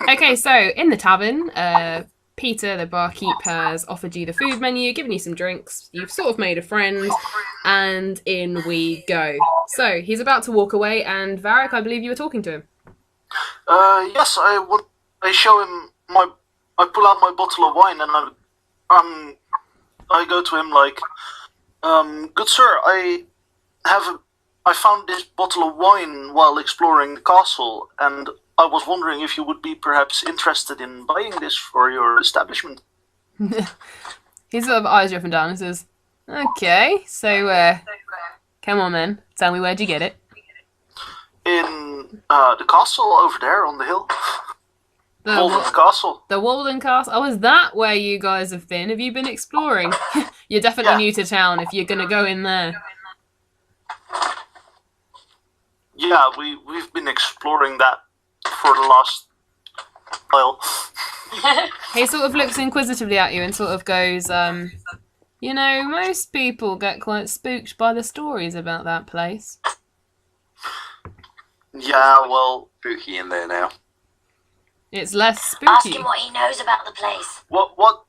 Okay, so in the tavern, Peter, the barkeep, has offered you the food menu, given you some drinks. You've sort of made a friend, and in we go. So he's about to walk away, and Varric, I believe you were talking to him. Yes, I show him I pull out my bottle of wine and I go to him like, good sir, I found this bottle of wine while exploring the castle, and I was wondering if you would be perhaps interested in buying this for your establishment. He sort of eyes you up and down and says, okay, so come on then, tell me where'd you get it? In the castle over there on the hill. Walden Castle. The Walden Castle? Oh, is that where you guys have been? Have you been exploring? You're definitely new to town if you're going to go in there. Yeah, we've been exploring that for the last while. He sort of looks inquisitively at you and sort of goes, you know, most people get quite spooked by the stories about that place. Yeah, well... Spooky in there now. It's less spooky. Ask him what he knows about the place. What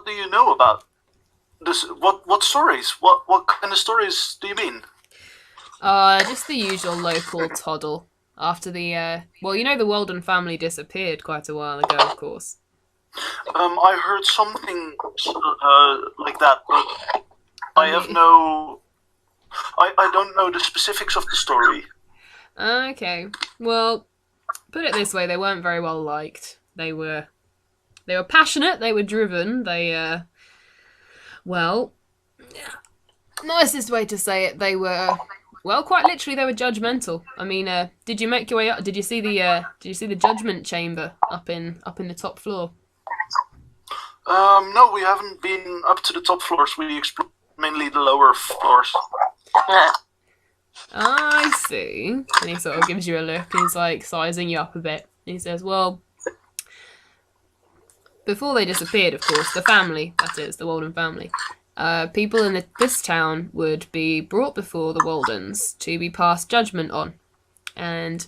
do you know about this? What stories? What kind of stories do you mean? Just the usual local toddle. After the, well, you know the Walden family disappeared quite a while ago, of course. I heard something like that, but I have no... I don't know the specifics of the story. Okay, well, put it this way, they weren't very well liked. They were passionate, they were driven, they, well, nicest way to say it, they were... Well, quite literally, they were judgmental. I mean, did you make your way up? Did you see the judgment chamber up in the top floor? No, we haven't been up to the top floors. We explored mainly the lower floors. I see. And he sort of gives you a look. He's like sizing you up a bit. He says, "Well, before they disappeared, of course, the family, that is, the Walden family." People in this town would be brought before the Waldens to be passed judgment on. And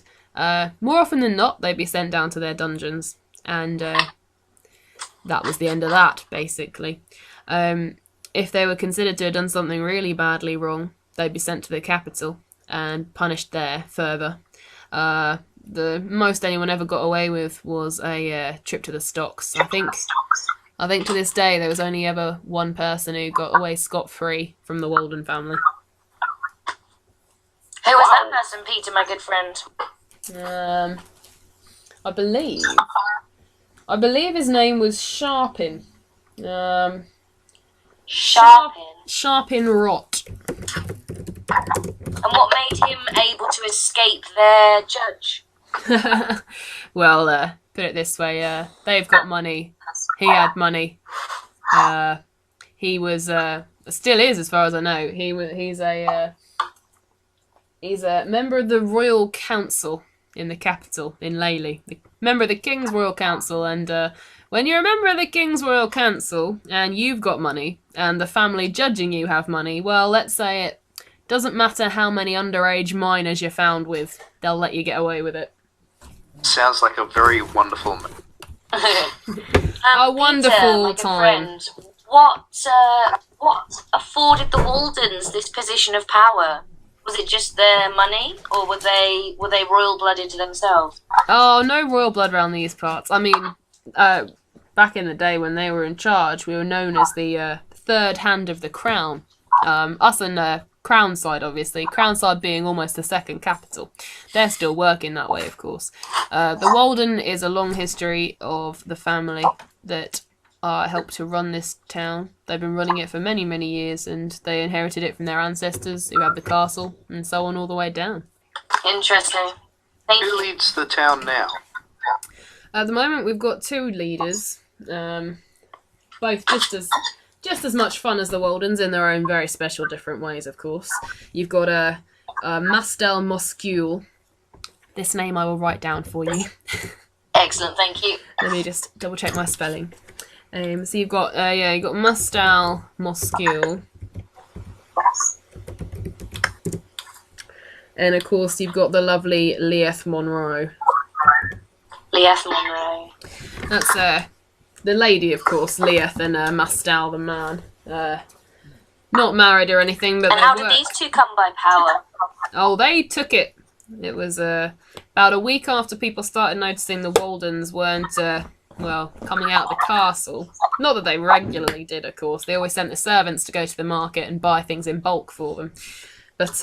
more often than not, they'd be sent down to their dungeons. And that was the end of that, basically. If they were considered to have done something really badly wrong, they'd be sent to the capital and punished there further. The most anyone ever got away with was a trip to the stocks. I think to this day there was only ever one person who got away scot-free from the Walden family. Who was that person, Peter, my good friend? I believe his name was Sharpin. Sharpin Rot. And what made him able to escape their judge? Well, put it this way, they've got money. He had money. He was, still is as far as I know. He's a member of the Royal Council in the capital, in Leyland. Member of the King's Royal Council, and when you're a member of the King's Royal Council, and you've got money, and the family judging you have money, well, let's say it doesn't matter how many underage minors you're found with, they'll let you get away with it. Sounds like a very wonderful... A wonderful Peter, time. Friend, what afforded the Waldens this position of power? Was it just their money, or were they royal-blooded themselves? Oh, no royal blood around these parts. I mean, back in the day when they were in charge, we were known as the third hand of the crown. Us and Crown side, obviously. Crown side being almost the second capital. They're still working that way, of course. The Walden is a long history of the family that helped to run this town. They've been running it for many, many years, and they inherited it from their ancestors who had the castle, and so on all the way down. Interesting. Thank you. Who leads the town now? At the moment, we've got two leaders, both just as much fun as the Waldens in their own very special different ways, of course. You've got a Mastel Moscule. This name I will write down for you. Excellent, thank you. Let me just double check my spelling. So you've got you've got Mastel Moscule. And of course you've got the lovely Leith Monroe. Leeth Monroe. That's the lady, of course, Leeth, and Mastal, the man. Not married or anything, but And they how work. did these two come by power? Oh, they took it. It was about a week after people started noticing the Waldens weren't, coming out of the castle. Not that they regularly did, of course. They always sent the servants to go to the market and buy things in bulk for them. But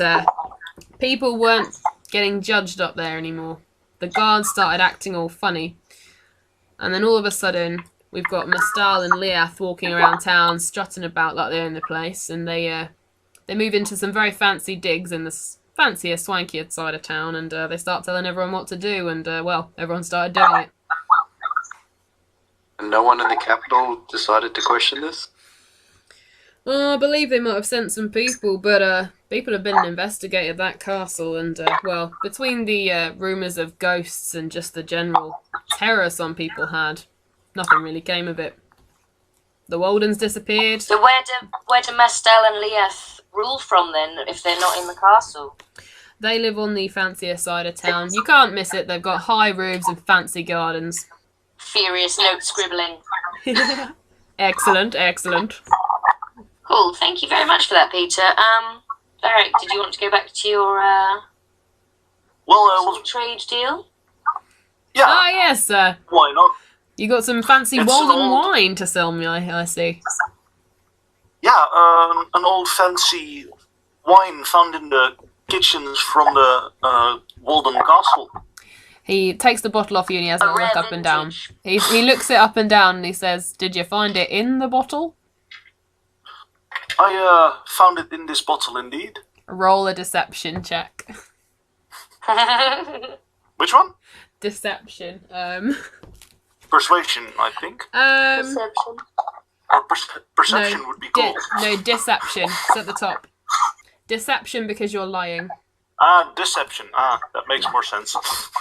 people weren't getting judged up there anymore. The guards started acting all funny. And then all of a sudden, we've got Mastal and Leath walking around town, strutting about like they own the place, and they move into some very fancy digs in the fancier, swankier side of town, and they start telling everyone what to do, and, everyone started doing it. And no one in the capital decided to question this? I believe they might have sent some people, but people have been and investigated that castle, and, between the rumours of ghosts and just the general terror some people had, nothing really came of it. The Waldens disappeared. So where do Mastel and Leeth rule from then, if they're not in the castle? They live on the fancier side of town. You can't miss it. They've got high roofs and fancy gardens. Furious note scribbling. Excellent, excellent. Cool, thank you very much for that, Peter. Eric, did you want to go back to your Well, trade deal? yeah, Ah, yes, sir. why not? You got some fancy It's Walden old. wine to sell me, I see. Yeah, an old fancy wine found in the kitchens from the Walden Castle. He takes the bottle off you and he has a A rare look up and down. vintage. He looks it up and down and he says, "Did you find it in the bottle?" I found it in this bottle indeed. Roll a deception check. Which one? Deception. Persuasion, I think. Perception. Or perception would be cool. Deception. It's at the top. Deception because you're lying. Deception. That makes more sense.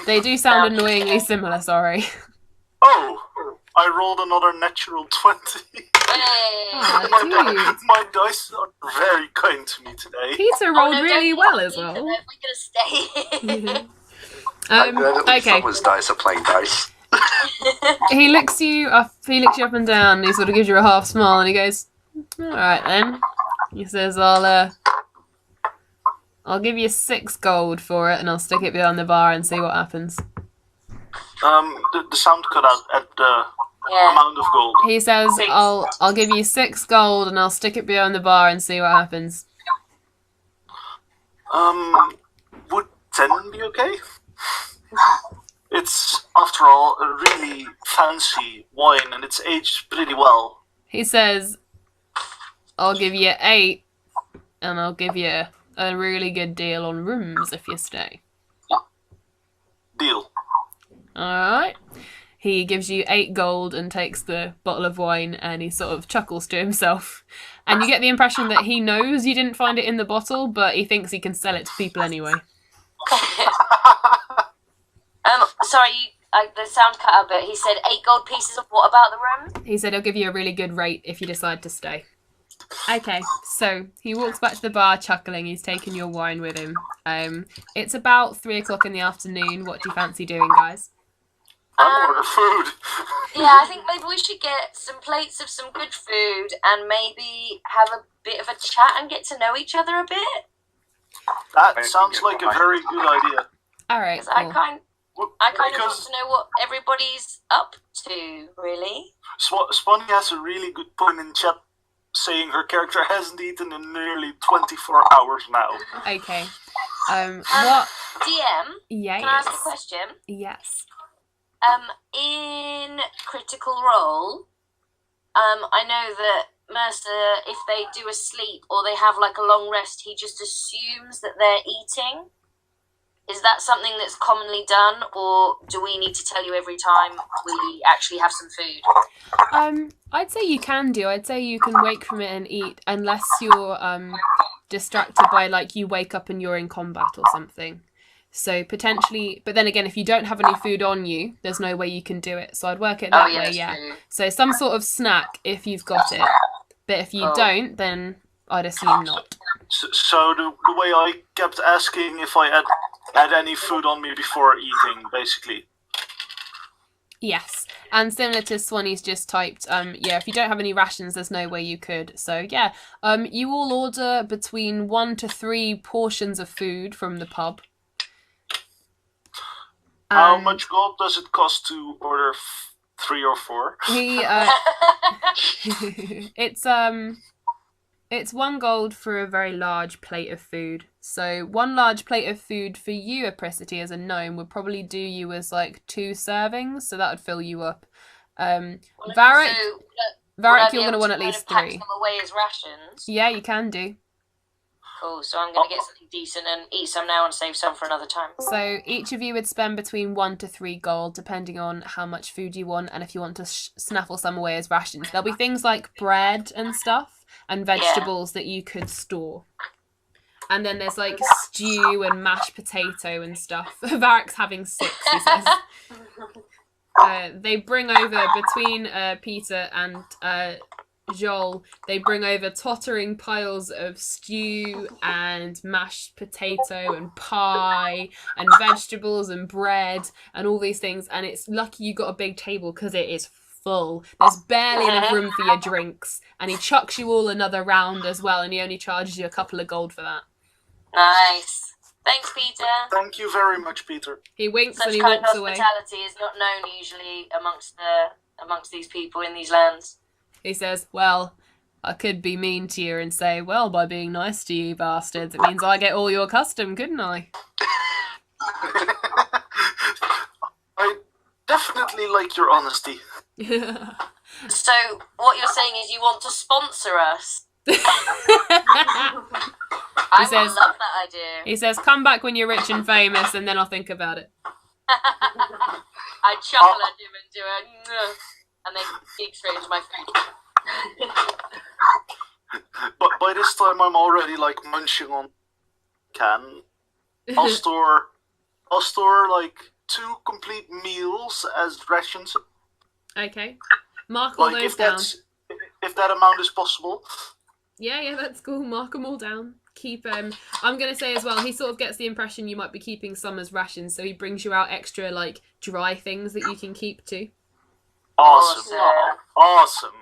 They do sound annoyingly similar, sorry. Oh, I rolled another natural 20. Ah, dude. my dice are very kind to me today. Peter rolled really well as well. We're gonna stay. I'm glad at least Okay. someone's dice are playing dice. He looks you up and down, and he sort of gives you a half smile, and he goes, "Alright then." He says, I'll give you 6 gold for it, and I'll stick it behind the bar and see what happens. The sound cut out at the Yeah. amount of gold. He says, Six. I'll give you 6 gold, and I'll stick it behind the bar and see what happens. Would 10 be okay? It's, after all, a really fancy wine, and it's aged pretty well. He says, I'll give you 8, and I'll give you a really good deal on rooms if you stay. Deal. Alright. He gives you 8 gold and takes the bottle of wine, and he sort of chuckles to himself. And you get the impression that he knows you didn't find it in the bottle, but he thinks he can sell it to people anyway. Sorry, the sound cut out a bit. He said 8 gold pieces of what about the room? He said he'll give you a really good rate if you decide to stay. Okay, so he walks back to the bar chuckling. He's taken your wine with him. It's about 3 o'clock in the afternoon. What do you fancy doing, guys? I'm order food. Yeah, I think maybe we should get some plates of some good food and maybe have a bit of a chat and get to know each other a bit. That sounds like a very good idea. Alright, 'Cause I cool. kind of want Because to know what everybody's up to, really. Swanee has a really good point in chat saying her character hasn't eaten in nearly 24 hours now. Okay. What? DM, Yes. can I ask a question? Yes. In Critical Role, I know that Mercer, if they do a sleep or they have like a long rest, he just assumes that they're eating. Is that something that's commonly done, or do we need to tell you every time we actually have some food? I'd say you can do. I'd say you can wake from it and eat, unless you're distracted by, like, you wake up and you're in combat or something. So potentially, but then again, if you don't have any food on you, there's no way you can do it. So I'd work it that way, that's yeah. true. So some sort of snack if you've got it, but if you don't, then I'd assume not. So the way I kept asking if I had any food on me before eating, basically. Yes, and similar to Swanee's just typed, yeah, if you don't have any rations, there's no way you could. So yeah, you all order between 1 to 3 portions of food from the pub. How And much gold does it cost to order 3 or 4? he, it's 1 gold for a very large plate of food. So 1 large plate of food for you, Apricity, as a gnome, would probably do you as like 2 servings, so that would fill you up. Varric, Varric, you're going to want at least 3. Pack them away as rations. Yeah, you can do. Cool, so I'm going to get something decent and eat some now and save some for another time. So each of you would spend between 1 to 3 gold, depending on how much food you want, and if you want to snaffle some away as rations. There'll be things like bread and stuff, and vegetables that you could store. And then there's like stew and mashed potato and stuff. Varric's having 6, he says. They bring over, between Peter and Joel, they bring over tottering piles of stew and mashed potato and pie and vegetables and bread and all these things. And it's lucky you got a big table because it is full. There's barely enough room for your drinks. And he chucks you all another round as well, and he only charges you a couple of gold for that. Nice. Thanks, Peter. Thank you very much, Peter. He winks Such and he kind walks away. hospitality is not known usually amongst these people in these lands. He says, well, I could be mean to you and say, well, by being nice to you bastards, it means I get all your custom, couldn't I? I definitely like your honesty. So, what you're saying is you want to sponsor us? I says- would love that idea. He says, come back when you're rich and famous and then I'll think about it. I chuckle at him and do a "Mwah," and then dig straight into my food. But by this time I'm already like munching on can. I'll store like 2 complete meals as rations. Okay. Mark all Like those if down. if that amount is possible. Yeah, that's cool. Mark them all down. Keep I'm gonna say as well, he sort of gets the impression you might be keeping some as rations, so he brings you out extra like dry things that you can keep too. Awesome. Awesome.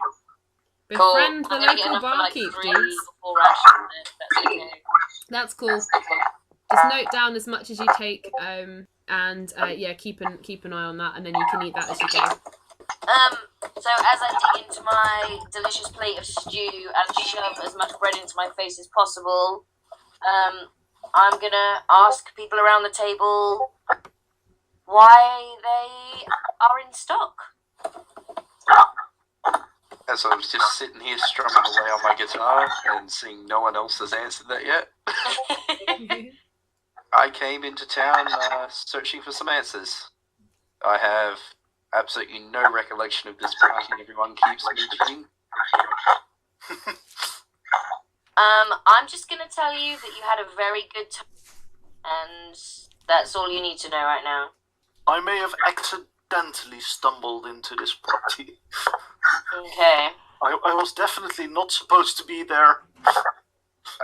Befriend the I'm gonna get local enough for, like, barkeep, 3 dudes. or 4 rations. That's okay. That's cool. Just note down as much as you take, and yeah, keep an eye on that, and then you can eat that as you go. So as I dig into my delicious plate of stew and shove as much bread into my face as possible, I'm gonna ask people around the table why they are in stock. As I was just sitting here strumming away on my guitar and seeing no one else has answered that yet, I came into town searching for some answers. I have absolutely no recollection of this party everyone keeps mentioning. I'm just gonna tell you that you had a very good time, and that's all you need to know right now. I may have accidentally stumbled into this party. Okay. I was definitely not supposed to be there.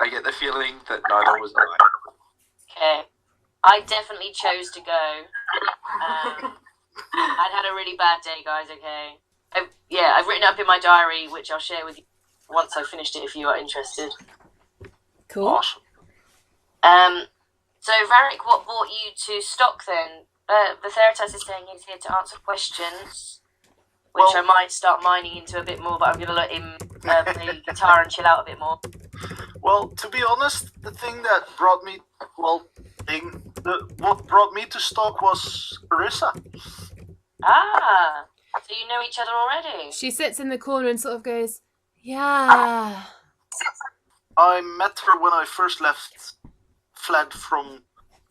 I get the feeling that neither was I. Okay. I definitely chose to go. I'd had a really bad day, guys, okay? I've written it up in my diary, which I'll share with you once I've finished it if you are interested. Cool. Awesome. So, Varric, what brought you to stock then? Vitheritas is saying he's here to answer questions, which Well- I might start mining into a bit more, but I'm going to let him play guitar and chill out a bit more. Well, to be honest, the thing that brought me, what brought me to stock was Arissa. Ah, so you know each other already? She sits in the corner and sort of goes, yeah. I met her when I first fled from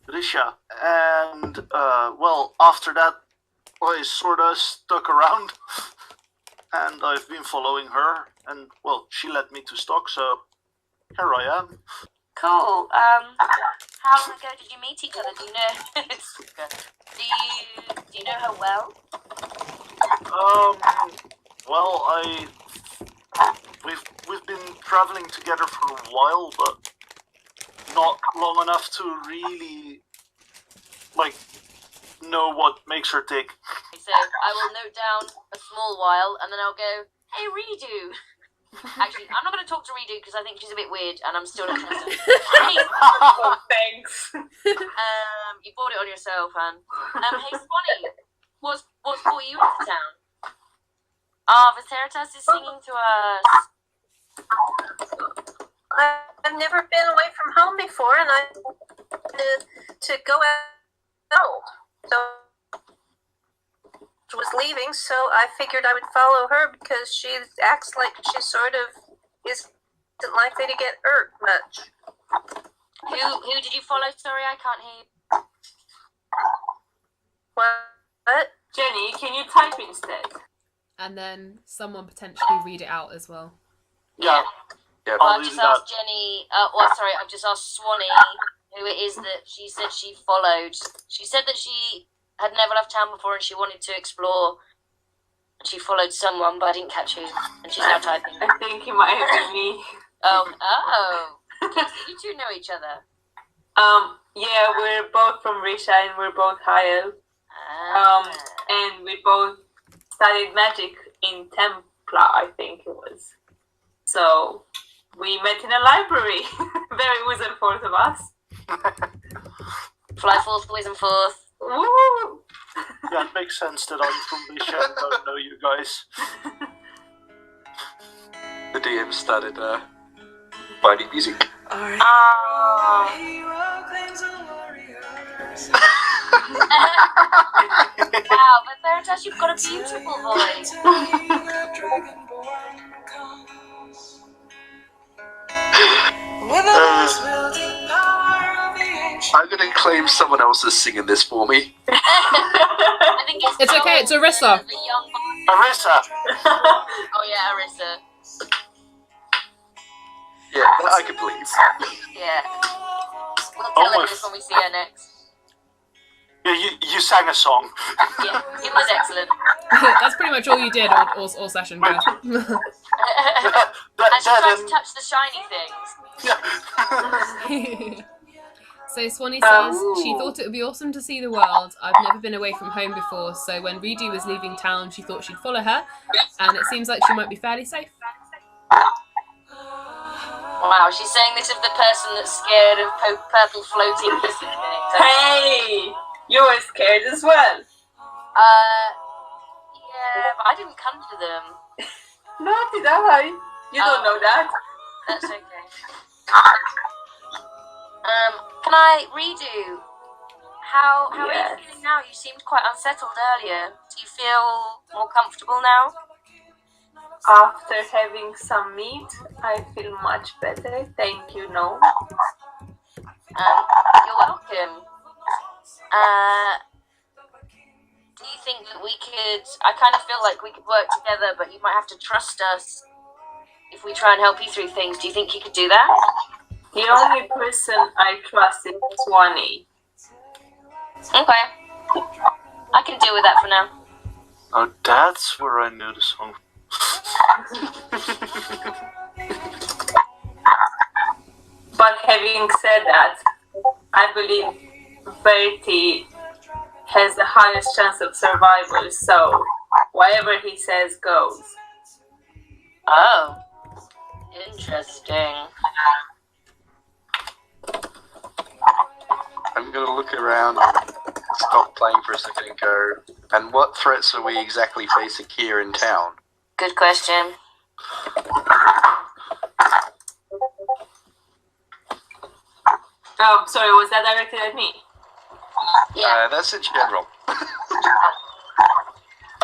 Risha, and well, after that, I sorta stuck around, and I've been following her, and well, she led me to stock, so here I am. Cool. How long ago did you meet each other? Do you know? do you know her well? Well, we've been traveling together for a while, but not long enough to really like know what makes her tick. I so I will note down a small while, and then I'll go, hey, Redo. Actually, I'm not going to talk to Redo because I think she's a bit weird, and I'm still not trusting. Hey, Oh, thanks. you bought it on yourself, Han. Hey, Swanee, what's brought you into town? Viteritas is singing to us. I've never been away from home before, and I to go out. So she was leaving, so I figured I would follow her because she acts like she sort of isn't likely to get hurt much. Who did you follow? Sorry, I can't hear you. What? Jenny, can you type instead? And then someone potentially read it out as well. Yeah. Yeah. I'll I've do just that. asked Jenny. I've just asked Swanee who it is that she said she followed. She said that she had never left town before and she wanted to explore. And she followed someone, but I didn't catch who. And she's now typing. I think it might have been me. Oh. You two know each other. Yeah, we're both from Risha and we're both high elf. And we both studied magic in Templa, I think it was. So we met in a library. Very wizard forth of us. Fly forth, poison forth. Woo! Yeah, it makes sense that I'm from Misha and don't know you guys. The DM started finding music. Wow, but Veritas, you've got a beautiful voice. I'm going to claim someone else is singing this for me. I think It's okay, it's Arissa. The young... Arissa! Oh yeah, Arissa. Yeah, that I can believe. Yeah. We'll tell her this when we see her next. Yeah, you sang a song. Yeah, it was excellent. That's pretty much all you did all session, guys. And she tried to touch the shiny things. So Swanee says she thought it would be awesome to see the world. I've never been away from home before, so when Redo was leaving town, she thought she'd follow her, and it seems like she might be fairly safe. Wow, she's saying this of the person that's scared of purple floating hissing things. Hey! You were scared as well. Yeah, but I didn't come to them. No, did I? You don't know that. That's okay. Can I redo? How are you feeling now? You seemed quite unsettled earlier. Do you feel more comfortable now? After having some meat, I feel much better. Thank you, no. You're welcome. Do you think that we could... I kind of feel like we could work together, but you might have to trust us if we try and help you through things. Do you think you could do that? The only person I trust is Swanee. Okay. I can deal with that for now. Oh, that's where I knew the song. But having said that, I believe Verity has the highest chance of survival, so whatever he says goes. Oh. Interesting. I'm going to look around and stop playing for a second and go, and what threats are we exactly facing here in town? Good question. Oh, sorry, was that directed at me? Yeah. That's in general.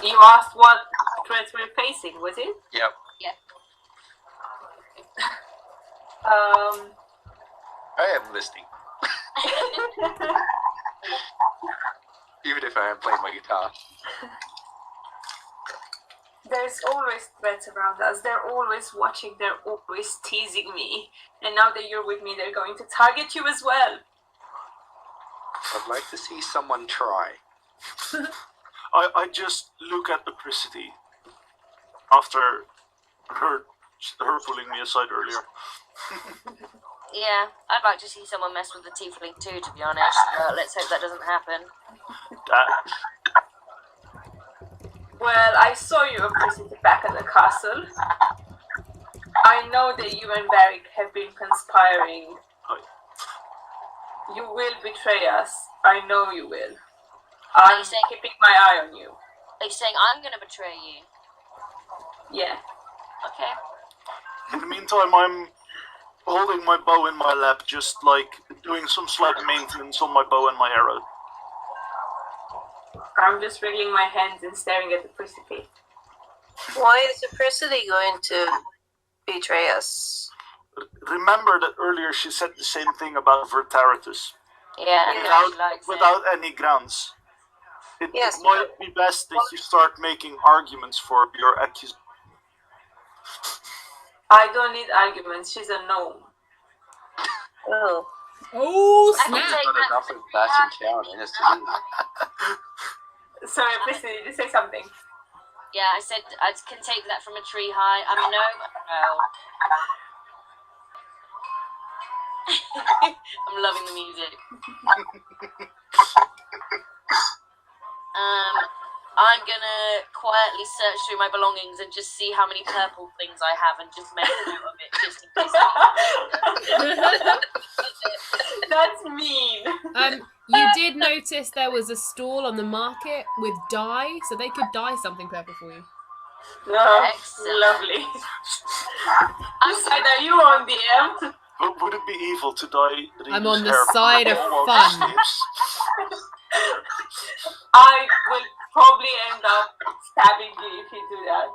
You asked what threats we're facing, was it? Yep. I am listening. Even if I am playing my guitar. There's always threats around us. They're always watching. They're always teasing me. And now that you're with me, they're going to target you as well. I'd like to see someone try. I just look at Apricity after her pulling me aside earlier. Yeah, I'd like to see someone mess with the tiefling too, to be honest. Let's hope that doesn't happen. I saw you oppressively back at the castle. I know that you and Varric have been conspiring. You will betray us. I know you will. I'm keeping my eye on you. Are you saying I'm going to betray you? Yeah. Okay. In the meantime, I'm holding my bow in my lap, just like doing some slight maintenance on my bow and my arrow. I'm just wriggling my hands and staring at the precipice. Why is the Pricity going to betray us? Remember that earlier she said the same thing about Vertaritus. Yeah, without any grounds. It Yes. might be best that you start making arguments for your accusation. I don't need arguments. She's a gnome. Oh. Oh, I can snap! take Not that enough for of free that hand. in town, and it's to do. Sorry, Prissy, did you say something? Yeah, I said I can take that from a tree high. I'm a gnome. No. I'm loving the music. I'm gonna quietly search through my belongings and just see how many purple things I have and just make a note of it just in case. That's mean. You did notice there was a stall on the market with dye, so they could dye something purple for you. Oh, Excellent. lovely. Are you on DM? Would it be evil to dye I'm Rita's on the hair side of purple while fun. she sleeps? I will probably end up stabbing you if you do that.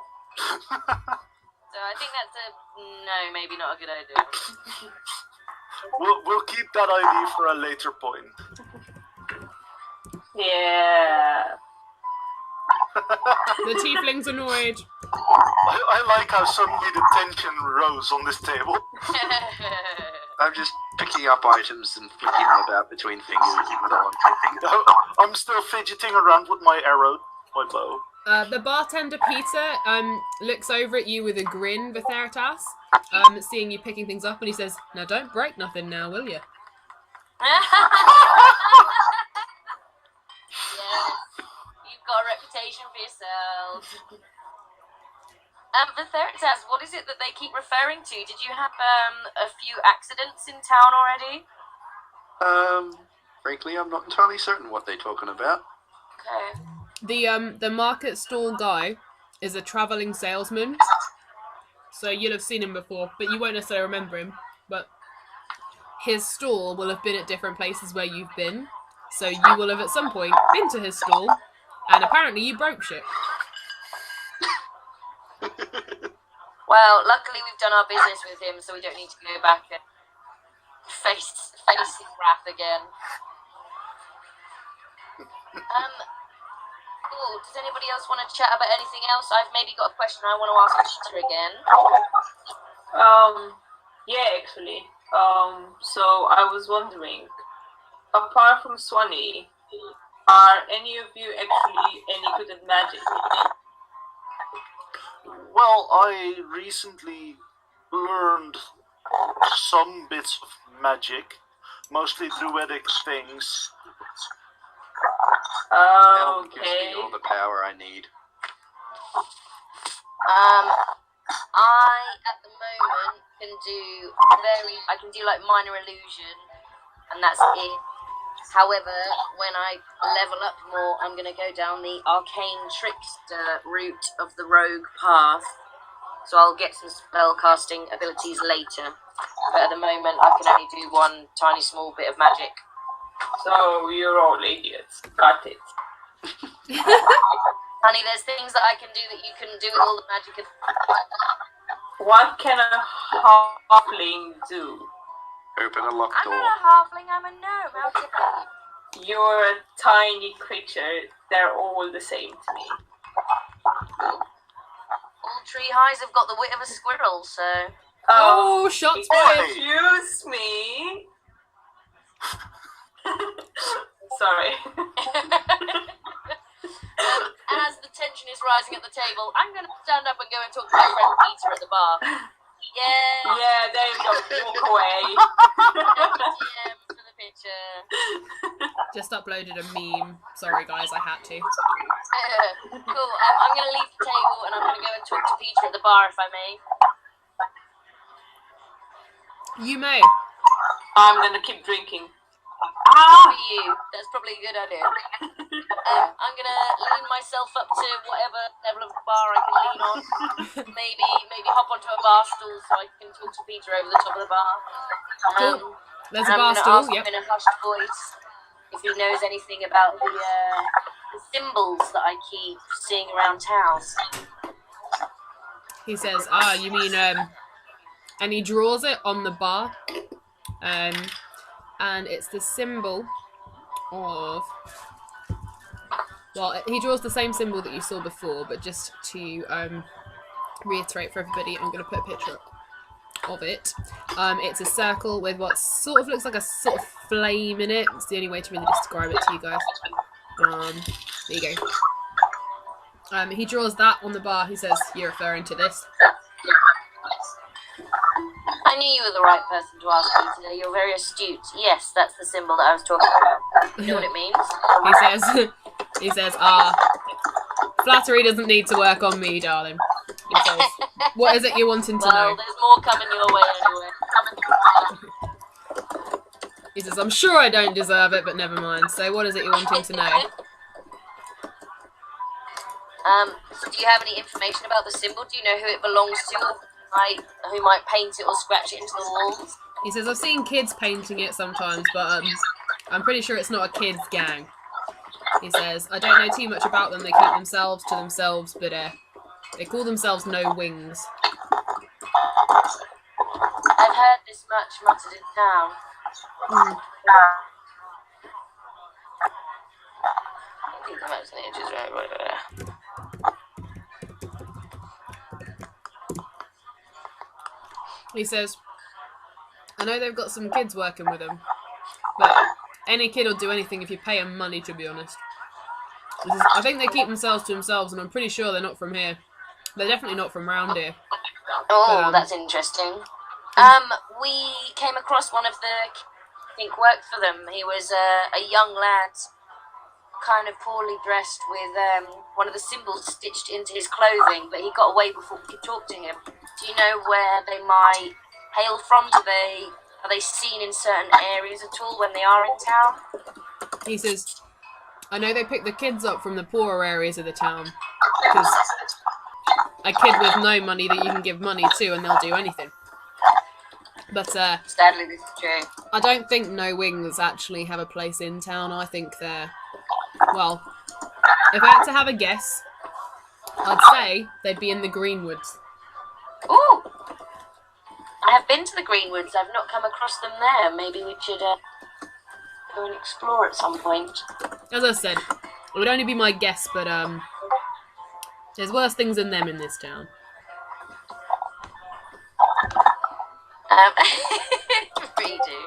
So I think that's no, maybe not a good idea. We'll keep that idea for a later point. Yeah. The tiefling's annoyed. I like how suddenly the tension rose on this table. I'm just picking up items and flicking them about between fingers and so on. I'm still fidgeting around with my arrow, my bow. The bartender Peter looks over at you with a grin, Vitheritas, seeing you picking things up, and he says, "Now don't break nothing now, will you?" Yes, you've got a reputation for yourself. Vitheritas, what is it that they keep referring to? Did you have a few accidents in town already? Frankly, I'm not entirely certain what they're talking about. Okay. The market stall guy is a travelling salesman, so you'll have seen him before, but you won't necessarily remember him. But his stall will have been at different places where you've been, so you will have at some point been to his stall, and apparently you broke shit. Well, luckily we've done our business with him, so we don't need to go back and face his wrath again. Cool. Does anybody else want to chat about anything else? I've maybe got a question I want to ask Peter again. Yeah, actually. So I was wondering, apart from Swanee, are any of you actually any good at magic? Well, I recently learned some bits of magic, mostly druidic things. Elm gives Okay. me all the power I need. I at the moment can do like minor illusion, and that's it. However, when I level up more, I'm going to go down the arcane trickster route of the rogue path. So I'll get some spell casting abilities later. But at the moment, I can only do one tiny small bit of magic. So you're all idiots. Got it. Honey, there's things that I can do that you can do with all the magic. What can a halfling do? Open a locked I'm door. not a halfling, I'm a gnome. How dare you? You're a tiny creature. They're all the same to me. All tree highs have got the wit of a squirrel, so... Oh, shots fired! Excuse me. Sorry. And as the tension is rising at the table, I'm going to stand up and go and talk to my friend Peter at the bar. Yeah. Yeah, there you go. Walk away. DM for the picture. Just uploaded a meme. Sorry guys, I had to. Cool. I'm going to leave the talk to Peter at the bar, if I may. You may. I'm gonna keep drinking. For you, that's probably a good idea. I'm gonna lean myself up to whatever level of bar I can lean on. Maybe hop onto a bar stool so I can talk to Peter over the top of the bar. Cool. There's a I'm bar gonna stool, ask yep. him in a hushed voice if he knows anything about the symbols that I keep seeing around town. He says, you mean, and he draws it on the bar, and it's the symbol of, well, he draws the same symbol that you saw before, but just to reiterate for everybody, I'm going to put a picture up of it. It's a circle with what sort of looks like a sort of flame in it. It's the only way to really describe it to you guys. There you go. He draws that on the bar. He says, you're referring to this. I knew you were the right person to ask, Peter. You're very astute. Yes, that's the symbol that I was talking about. You know what it means? He says, flattery doesn't need to work on me, darling. He says, what is it you're wanting to know? Well, there's more coming your way anyway. He says, I'm sure I don't deserve it, but never mind. So what is it you're wanting to know? So do you have any information about the symbol? Do you know who it belongs to? Who might paint it or scratch it into the walls? He says, I've seen kids painting it sometimes, but I'm pretty sure it's not a kids' gang. He says, I don't know too much about them. They keep themselves to themselves, but they call themselves No Wings. I've heard this much muttered in town. I think the most is right. He says, I know they've got some kids working with them, but any kid will do anything if you pay them money, to be honest. He says, I think they keep themselves to themselves, and I'm pretty sure they're not from here. They're definitely not from round here. Oh, But, that's interesting. We came across one of the, I think, worked for them. He was a young lad, kind of poorly dressed, with one of the symbols stitched into his clothing, but he got away before we could talk to him. Do you know where they might hail from? Are they seen in certain areas at all when they are in town? He says, I know they pick the kids up from the poorer areas of the town, because a kid with no money that you can give money to and they'll do anything. But Sadly, this is true. I don't think No Wings actually have a place in town. I think they're, well, if I had to have a guess, I'd say they'd be in the Greenwoods. Ooh! I have been to the Greenwoods. I've not come across them there. Maybe we should go and explore at some point. As I said, it would only be my guess, but there's worse things than them in this town. We do.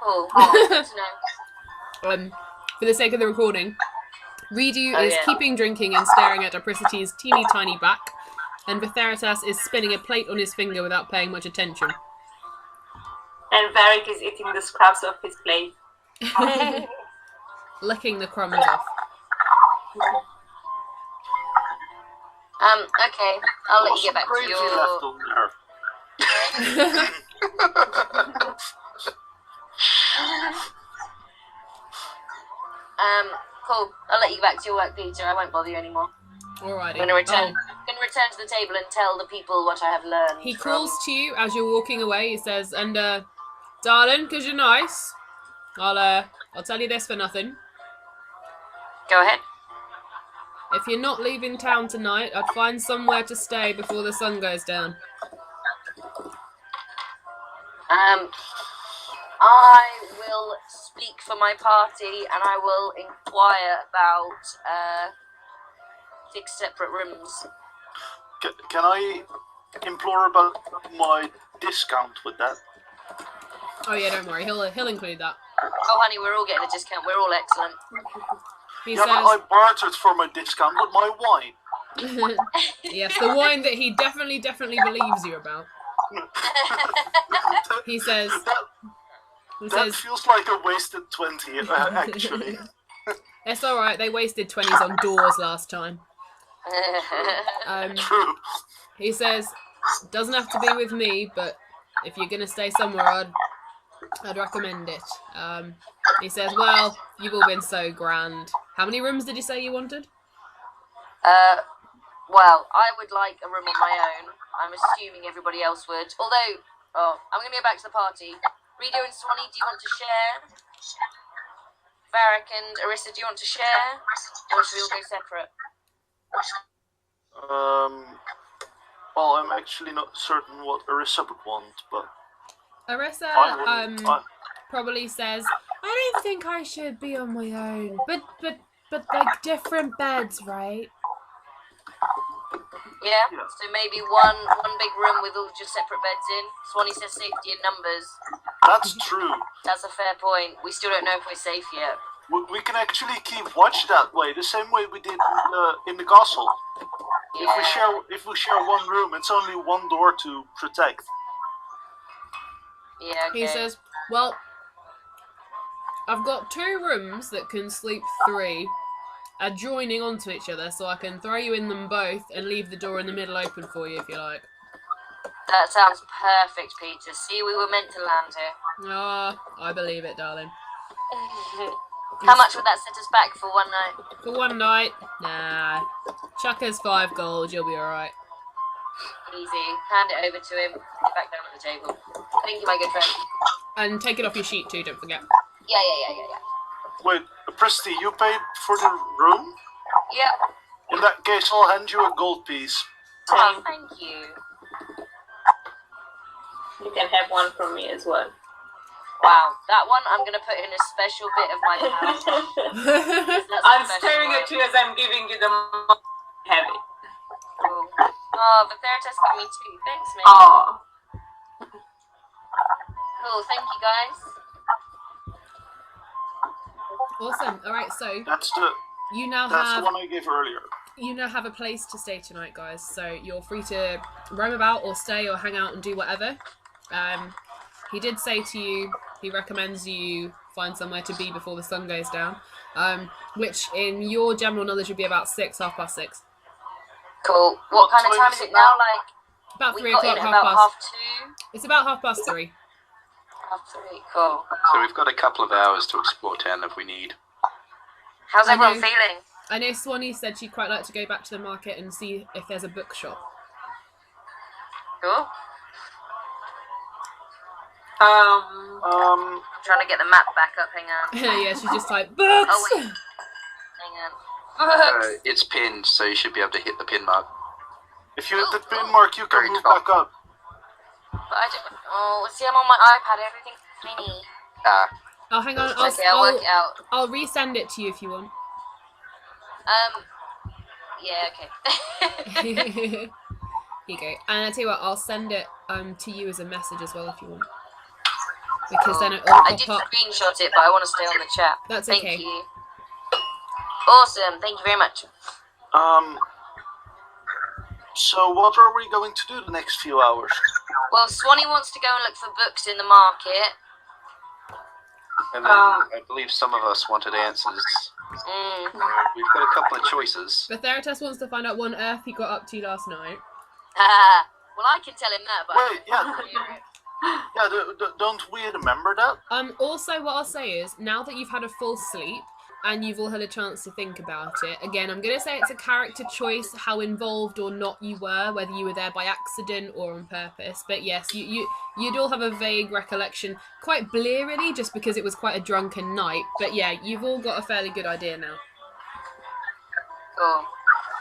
Cool. Good to know. For the sake of the recording, Redu Oh, is yeah. keeping drinking and staring at Apricity's teeny tiny back, and Vitheritas is spinning a plate on his finger without paying much attention. And Varric is eating the scraps off his plate. Licking the crumbs off. Okay, I'll let you get back to Gravy your... left on there. Cool. I'll let you get back to your work, Peter. I won't bother you anymore. Alrighty. I'm going to return to the table and tell the people what I have learned. He calls to you as you're walking away. He says, and, darling, 'cause you're nice, I'll tell you this for nothing. Go ahead. If you're not leaving town tonight, I'd find somewhere to stay before the sun goes down. I will speak for my party and I will inquire about 6 separate rooms. Can I implore about my discount with that? Oh yeah, don't worry, he'll include that. Oh, honey, we're all getting a discount. We're all excellent. He Yeah, but I bartered for my discount with my wine. says, yes, the wine that he definitely believes you about. He says, That feels like a wasted 20, actually. it's alright, they wasted 20s on doors last time. True. He says, doesn't have to be with me, but if you're gonna stay somewhere, I'd recommend it. He says, well, you've all been so grand. How many rooms did you say you wanted? Well, I would like a room of my own. I'm assuming everybody else would. Although, I'm going to go back to the party. Rido and Swanee, do you want to share? Varric and Arissa, do you want to share? Or should we all go separate? Well, I'm actually not certain what Arissa would want, but... Arissa, probably says, I don't think I should be on my own. But like different beds, right? Yeah, so maybe one big room with all just separate beds in. Swanee says safety in numbers. That's true. That's a fair point. We still don't know if we're safe yet. We can actually keep watch that way, the same way we did in the castle. Yeah. If we share one room, it's only one door to protect. Yeah, okay. He says, well, I've got 2 rooms that can sleep 3 adjoining onto each other, so I can throw you in them both and leave the door in the middle open for you if you like. That sounds perfect, Peter. See, we were meant to land here. Ah, I believe it, darling. How much would that set us back for one night? For one night? Nah. Chuck us 5 gold, you'll be alright. Easy. Hand it over to him. Put it back down at the table. Thank you, my good friend. And take it off your sheet too, don't forget. Yeah. Wait, Presty, you paid for the room? Yep. In that case, I'll hand you a gold piece. Oh, thank you. You can have one from me as well. Wow, that one I'm going to put in a special bit of my palette. I'm staring at you as I'm giving you the money. Have it. Cool. Oh, the Theratus got me 2. Thanks, man. Oh. Cool, thank you, guys. Awesome. Alright, so That's the one I gave earlier. you now have a place to stay tonight, guys. So you're free to roam about or stay or hang out and do whatever. He did say to you, he recommends you find somewhere to be before the sun goes down. Which in your general knowledge would be about 6:30. Cool. What kind of time is it now? Like, About we 3 got in o'clock, at about half 2? It's about 3:30. Half 3, cool. So we've got a couple of hours to explore town if we need. How's I everyone know. feeling? I know Swanee said she'd quite like to go back to the market and see if there's a bookshop. Cool. Um, I'm trying to get the map back up, hang on. Yeah, she's just like, books! Oh, wait. Hang on. It's pinned, so you should be able to hit the pin mark. If you hit the pin mark, you can Very move top. back up. But I don't... Oh, see, I'm on my iPad, everything's tiny. Oh, hang on, Okay, I'll work it out. I'll resend it to you if you want. Yeah, okay. Here you go. And I tell you what, I'll send it to you as a message as well if you want. Because then it'll I pop did up. screenshot it, but I want to stay on the chat. That's Thank okay. you. Awesome, thank you very much. So what are we going to do the next few hours? Well, Swanee wants to go and look for books in the market. And then I believe some of us wanted answers. We've got a couple of choices. The Theratus wants to find out what on earth he got up to last night. Well, I can tell him that, but... Wait, don't we remember that? Also, what I'll say is, now that you've had a full sleep, and you've all had a chance to think about it, again, I'm going to say it's a character choice how involved or not you were, whether you were there by accident or on purpose. But yes, you'd all have a vague recollection, quite blearily, just because it was quite a drunken night. But yeah, you've all got a fairly good idea now. Cool.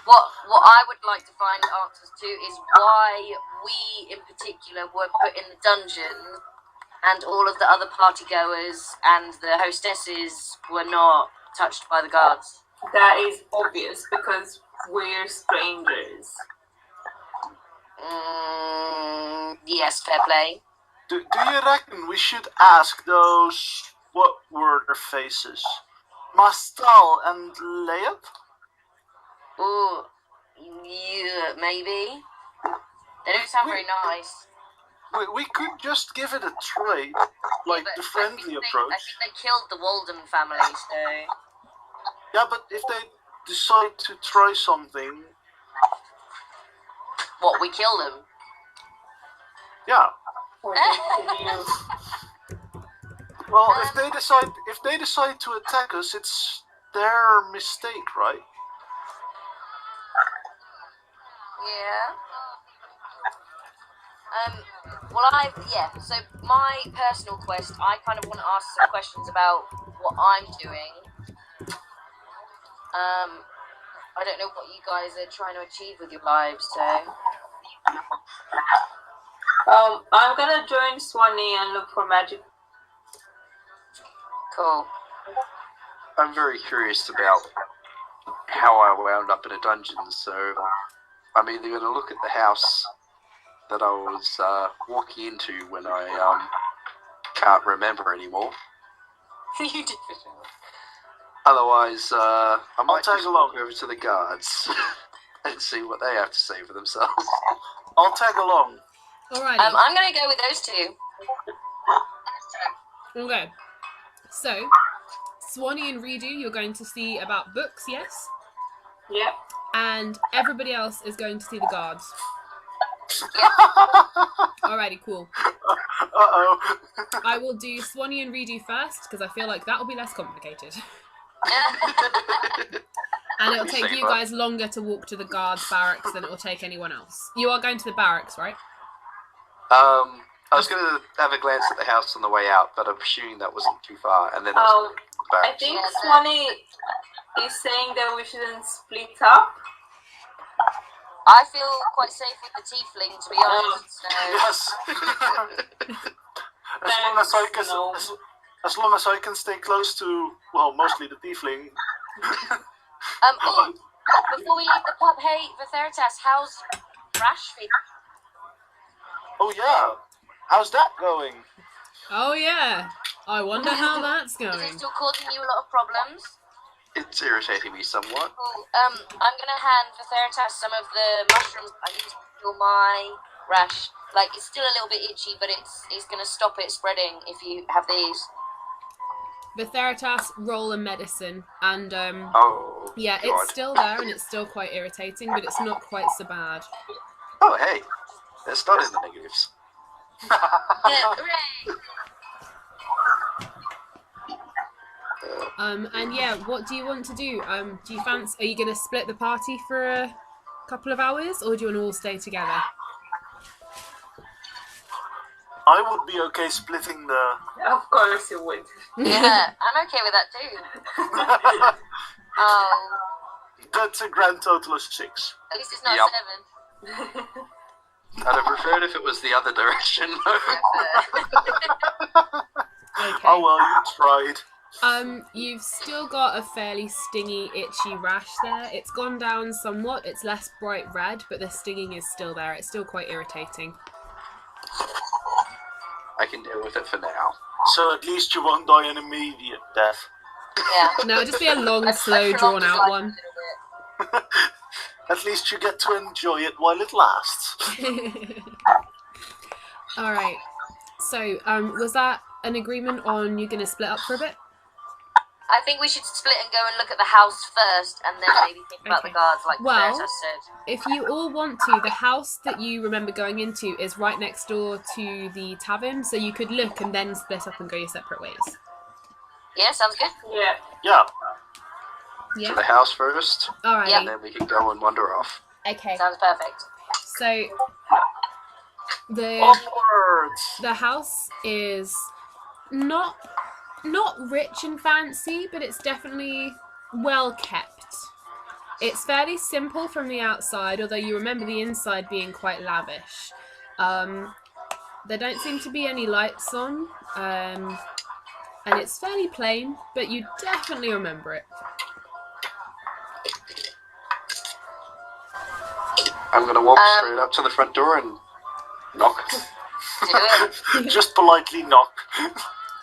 What I would like to find answers to is why we, in particular, were put in the dungeon and all of the other partygoers and the hostesses were not touched by the guards. that is obvious because we're strangers. Yes, fair play. Do you reckon we should ask those... What were their faces? Mastal and Leop? Ooh, yeah, maybe. They don't sound very nice. We could just give it a try, like But the I friendly think approach. I think they killed the Walden family, so... Yeah, but if they decide to try something, What, we kill them? Yeah. Or they kill you. Well, if they decide to attack us, it's their mistake, right? Yeah. So my personal quest, I kind of want to ask some questions about what I'm doing. I don't know what you guys are trying to achieve with your lives, so. I'm gonna join Swanee and look for magic. Cool. I'm very curious about how I wound up in a dungeon, so I'm either going to look at the house that I was walking into when I can't remember anymore. You did. Otherwise, I might tag just along. walk over to the guards and see what they have to say for themselves. I'll tag along. Alrighty. I'm gonna go with those two. Okay. So, Swanee and Redo, you're going to see about books, yes? Yep. And everybody else is going to see the guards. Alrighty, cool. Uh-oh. I will do Swanee and Redo first, because I feel like that will be less complicated. And it'll take you guys longer to walk to the guards' barracks than it will take anyone else. You are going to the barracks, right? I was going to have a glance at the house on the way out, but I'm assuming that wasn't too far, and then I was going to look at the I barracks. think Swanee is saying that we shouldn't split up. I feel quite safe with the tiefling, to be honest. So. Yes. As long as I can stay close to, well, mostly the tiefling. Before we leave the pub, hey, Vitheritas, how's Rashford? Oh yeah. How's that going? Oh yeah. I wonder how that's Is going. it still causing you a lot of problems? It's irritating me somewhat. Cool. I'm gonna hand Vitheritas some of the mushrooms I use to heal my rash. Like, it's still a little bit itchy, but it's gonna stop it spreading if you have these. Vitheritas, roll a medicine, and Oh, yeah, God. it's still there and it's still quite irritating, but it's not quite so bad. Oh, hey. That's not in the negatives. Hooray! And yeah, what do you want to do? Do you fancy? Are you going to split the party for a couple of hours, or do you want to all stay together? I would be okay splitting the... Of course you would. Yeah, I'm okay with that too. Oh, That's a grand total of 6. at least it's not Yep. 7. I'd have preferred if it was the other direction. Okay. Oh well, you tried. You've still got a fairly stingy, itchy rash there. It's gone down somewhat. It's less bright red, but the stinging is still there. It's still quite irritating. I can deal with it for now. So at least you won't die an immediate death. Yeah. No, it'll just be a long, I've slow, prolonged his drawn-out life one. a little bit. At least you get to enjoy it while it lasts. Alright. So, was that an agreement on you going to split up for a bit? I think we should split and go and look at the house first, and then maybe think about the Okay. guards, like Well- Vitheritas said. If you all want to, the house that you remember going into is right next door to the tavern, so you could look and then split up and go your separate ways. Yeah, sounds good. Yeah. Yeah. To Yeah? the house first, Alrighty. Yeah. and then we can go and wander off. Okay. Sounds perfect. So, the Onwards! house is not rich and fancy, but it's definitely well kept. It's fairly simple from the outside, although you remember the inside being quite lavish. There don't seem to be any lights on, and it's fairly plain, but you definitely remember it. I'm going to walk straight up to the front door and knock. Do it. Just politely knock.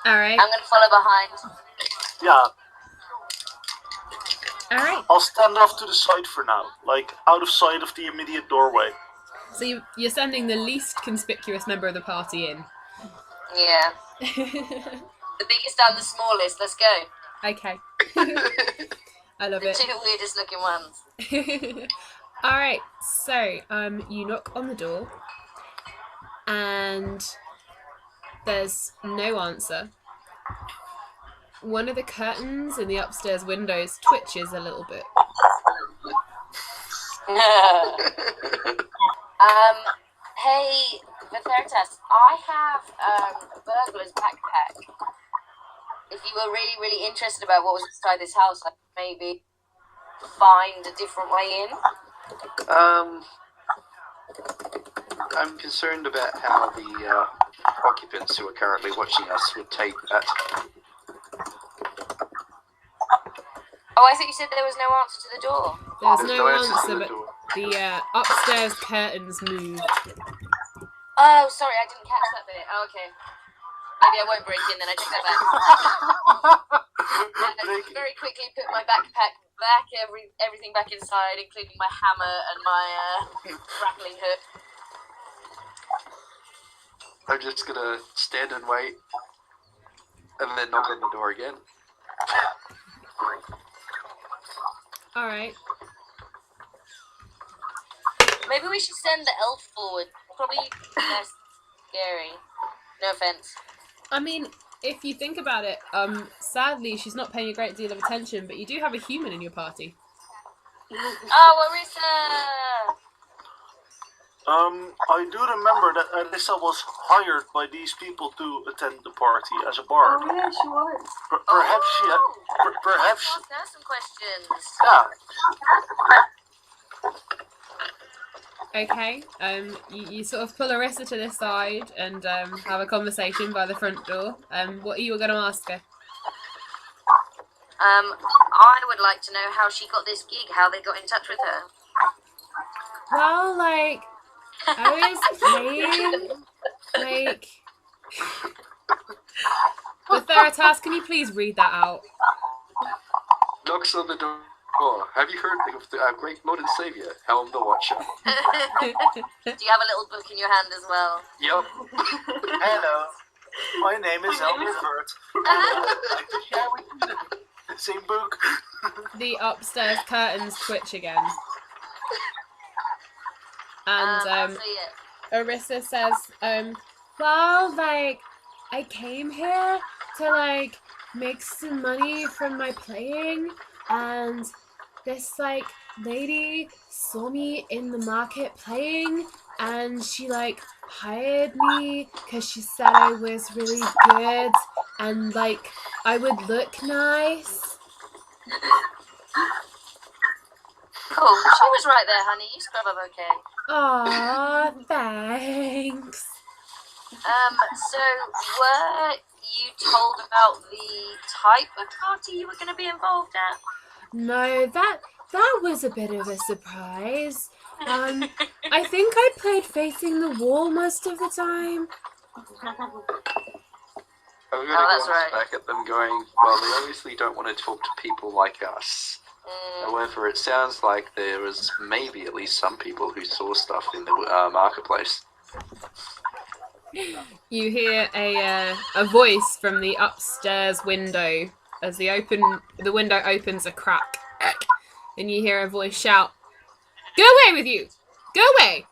Alright, I'm gonna follow behind. Yeah, alright. I'll stand off to the side for now. Like, out of sight of the immediate doorway. So you're sending the least conspicuous member of the party in. Yeah. The biggest and the smallest. Let's go. Okay. I love The it. two weirdest looking ones. Alright, so you knock on the door and there's no answer. One of the curtains in the upstairs windows twitches a little bit. Hey, Vitheritas, I have a burglar's backpack. If you were really, really interested about what was inside this house, I could maybe find a different way in. I'm concerned about how the occupants who are currently watching us would take that. Oh, I thought you said there was no answer to the door. There's no answers to answer, the but door. the upstairs curtains moved. Oh, sorry, I didn't catch that bit. Oh, okay. Maybe I won't break in then, I take that back. Very quickly put my backpack back, everything back inside, including my hammer and my grappling hook. I'm just gonna stand and wait, and then knock on the door again. Alright. Maybe we should send the elf forward. Probably less scary. No offense. I mean, if you think about it, sadly she's not paying a great deal of attention, but you do have a human in your party. Oh, Arissa! I do remember that Alyssa was hired by these people to attend the party as a bard. Oh yeah, she was. Perhaps she had. Perhaps. Ask her some questions. Yeah. Okay, you sort of pull Arissa to the side and have a conversation by the front door. What are you going to ask her? I would like to know how she got this gig, how they got in touch with her. Well, like, I was playing, like... But Theratas, can you please read that out? Knocks on the door. Have you heard of the great Lord and Savior, Helm the Watcher? Do you have a little book in your hand as well? Yep. Hello. My name is Albert. I'd like to share with you the same book. The upstairs curtains twitch again. And Arissa says, well, like, I came here to, like, make some money from my playing, and this, like, lady saw me in the market playing, and she, like, hired me because she said I was really good, and, like, I would look nice. Cool, she was right there, honey. You scrub up okay. Aw, thanks. So were you told about the type of party you were going to be involved at? No, that was a bit of a surprise. I think I played facing the wall most of the time. I'm going to glance back at them going, well, they obviously don't want to talk to people like us. However, it sounds like there was maybe at least some people who saw stuff in the marketplace. You hear a voice from the upstairs window as the window opens a crack, and you hear a voice shout, "Go away with you! Go away!"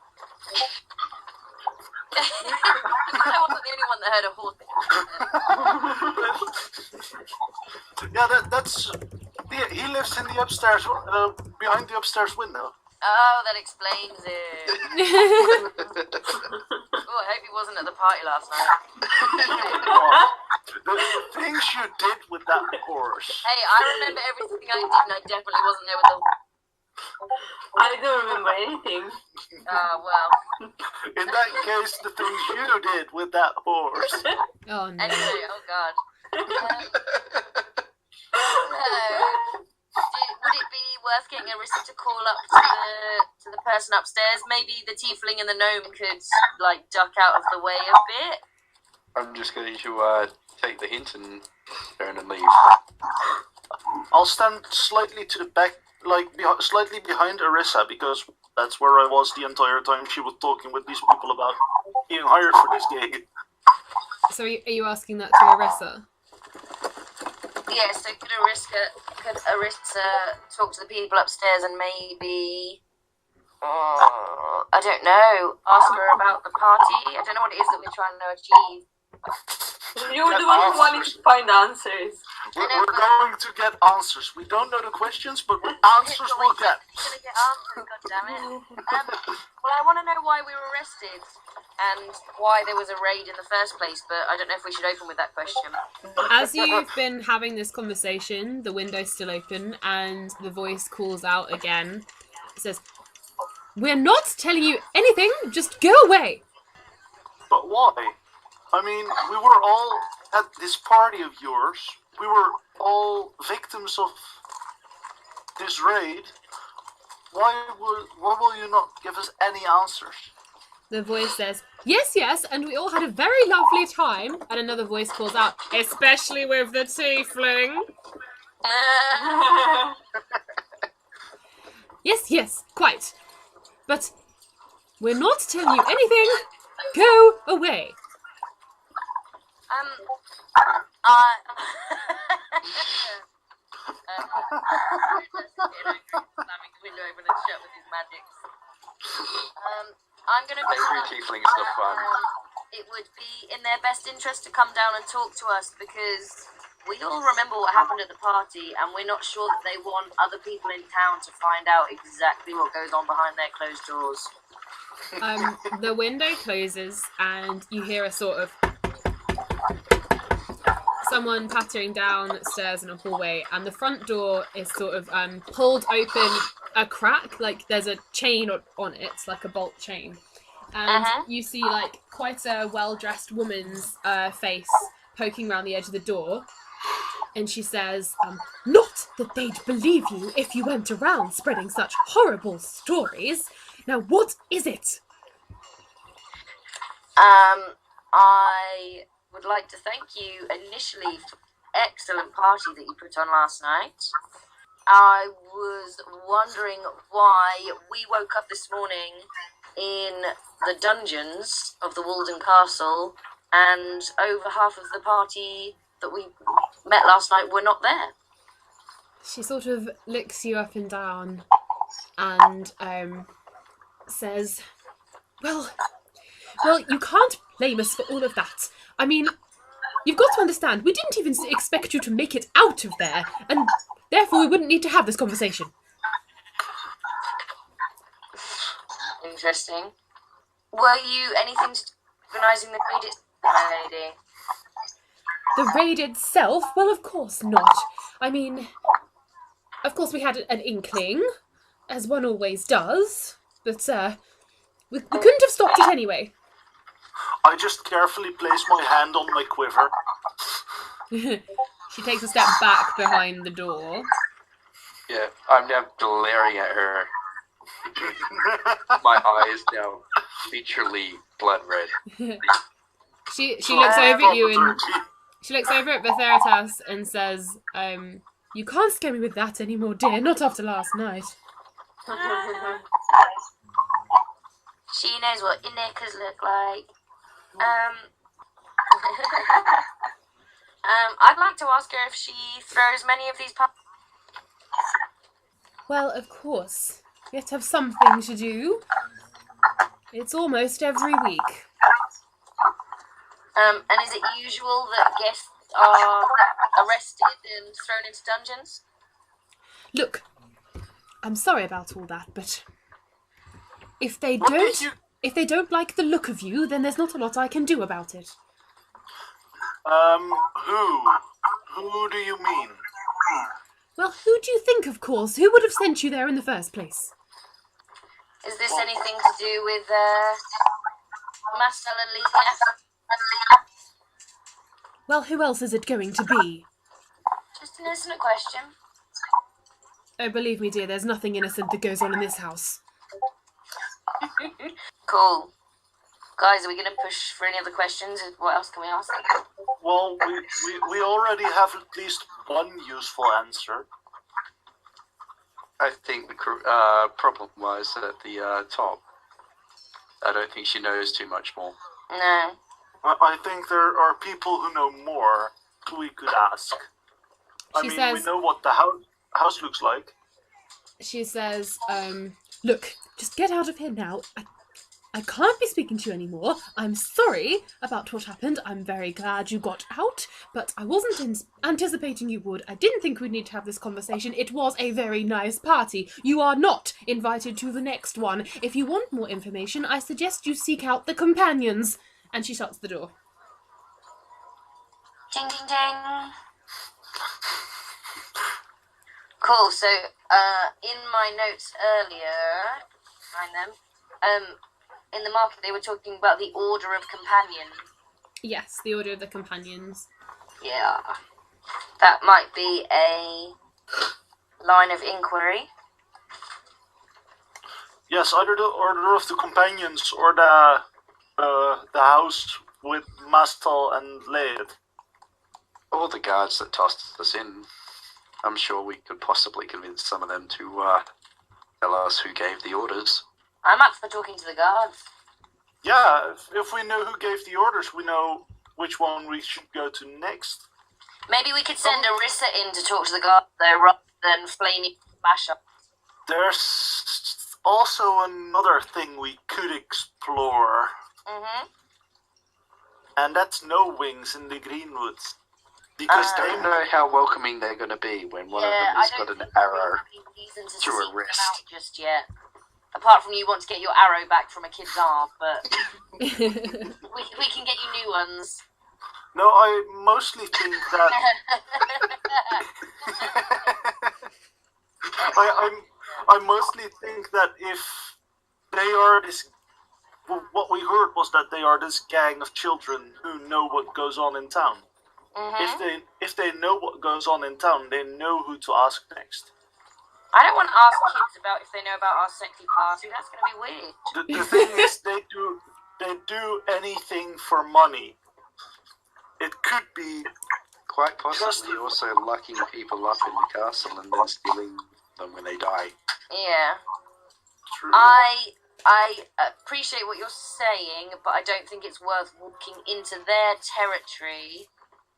I wasn't the only one that heard a horse. Yeah, that's. He lives in the upstairs, behind the upstairs window. Oh, that explains it. Oh, I hope he wasn't at the party last night. The things you did with that horse. Hey, I remember everything I did, and I definitely wasn't there with the... I don't remember anything. Oh, well. In that case, the things you did with that horse. Oh no. Anyway, oh god. Would it be worth getting Arissa to call up to the person upstairs? Maybe the tiefling and the gnome could, like, duck out of the way a bit? I'm just going to take the hint and turn and leave. I'll stand slightly to the back, like slightly behind Arissa, because that's where I was the entire time she was talking with these people about being hired for this gig. So are you asking that to Arissa? Yeah, so could Arissa talk to the people upstairs and maybe I don't know. Ask her about the party. I don't know what it is that we're trying to achieve. You're the one who wanted to find answers. We're going to get answers. We don't know the questions, but answers we'll get. We're gonna get answers, goddammit. Well, I want to know why we were arrested and why there was a raid in the first place, but I don't know if we should open with that question. As you've been having this conversation, the window's still open, and the voice calls out again. It says, "We're not telling you anything, just go away." But why? I mean, we were all at this party of yours. We were all victims of this raid. Why will you not give us any answers? The voice says, "Yes, yes, and we all had a very lovely time." And another voice calls out, "Especially with the tiefling." "Yes, yes, quite. But we're not telling you anything. Go away." Slamming the window open and shut with his magics. I'm gonna. Angry tieflings are fun. It would be in their best interest to come down and talk to us because we all remember what happened at the party, and we're not sure that they want other people in town to find out exactly what goes on behind their closed doors. The window closes, and you hear a sort of someone pattering downstairs in a hallway, and the front door is sort of pulled open a crack, like there's a chain on it, like a bolt chain. And you see like quite a well-dressed woman's face poking around the edge of the door. And she says, "Not that they'd believe you if you went around spreading such horrible stories. Now what is it?" I would like to thank you initially for the excellent party that you put on last night. I was wondering why we woke up this morning in the dungeons of the Walden Castle and over half of the party that we met last night were not there. She sort of looks you up and down and says, well, you can't blame us for all of that. I mean, you've got to understand, we didn't even expect you to make it out of there, and therefore we wouldn't need to have this conversation. Interesting. Were you anything to do with organising the raid itself, lady? The raid itself? Well, of course not. I mean, of course we had an inkling, as one always does, but we couldn't have stopped it anyway. I just carefully place my hand on my quiver. She takes a step back behind the door. Yeah, I'm now glaring at her. My eyes now featurely blood red. She looks over at you and she looks over at Betheritas and says, "You can't scare me with that anymore, dear. Not after last night." She knows what knickers look like. I'd like to ask her if she throws many of these Well, of course. We have to have something to do. It's almost every week. And is it usual that guests are arrested and thrown into dungeons? Look, I'm sorry about all that, but if they don't like the look of you, then there's not a lot I can do about it. Who do you mean? Well, who do you think, of course? Who would have sent you there in the first place? Is this anything to do with Marcel and Leah? Well, who else is it going to be? Just an innocent question. Oh, believe me, dear, there's nothing innocent that goes on in this house. Cool. Guys, are we going to push for any other questions? What else can we ask? Well, we already have at least one useful answer. I think the problem was at the top. I don't think she knows too much more. No. I think there are people who know more who we could ask. She we says, know what the house looks like. she says, look, just get out of here now. I can't be speaking to you anymore. I'm sorry about what happened. I'm very glad you got out, but I wasn't anticipating you would. I didn't think we'd need to have this conversation. It was a very nice party. You are not invited to the next one. If you want more information, I suggest you seek out the companions. And she shuts the door. Ding, ding, ding. Cool. So, in my notes earlier, find them. In the market, they were talking about the Order of Companions. Yes, the Order of the Companions. Yeah. That might be a line of inquiry. Yes, either the Order of the Companions or the house with Mastal and Leid. Or the guards that tossed us in. I'm sure we could possibly convince some of them to tell us who gave the orders. I'm up for talking to the guards. Yeah, if we know who gave the orders, we know which one we should go to next. Maybe we could send Arissa in to talk to the guards, though, rather than flaming Basha. There's also another thing we could explore. Mm-hmm. And that's no wings in the Greenwoods. Because I don't know how welcoming they're going to be when one of them has got an arrow to a wrist. Just yet. Apart from you want to get your arrow back from a kid's arm, but we can get you new ones. No, I mostly think that I mostly think that if they are this, what we heard was that they are this gang of children who know what goes on in town. Mm-hmm. If they know what goes on in town, they know who to ask next. I don't want to ask kids about if they know about our sexy party. That's going to be weird. The thing is, they do anything for money. It could be quite possibly also locking people up in the castle and then stealing them when they die. Yeah. True. I appreciate what you're saying, but I don't think it's worth walking into their territory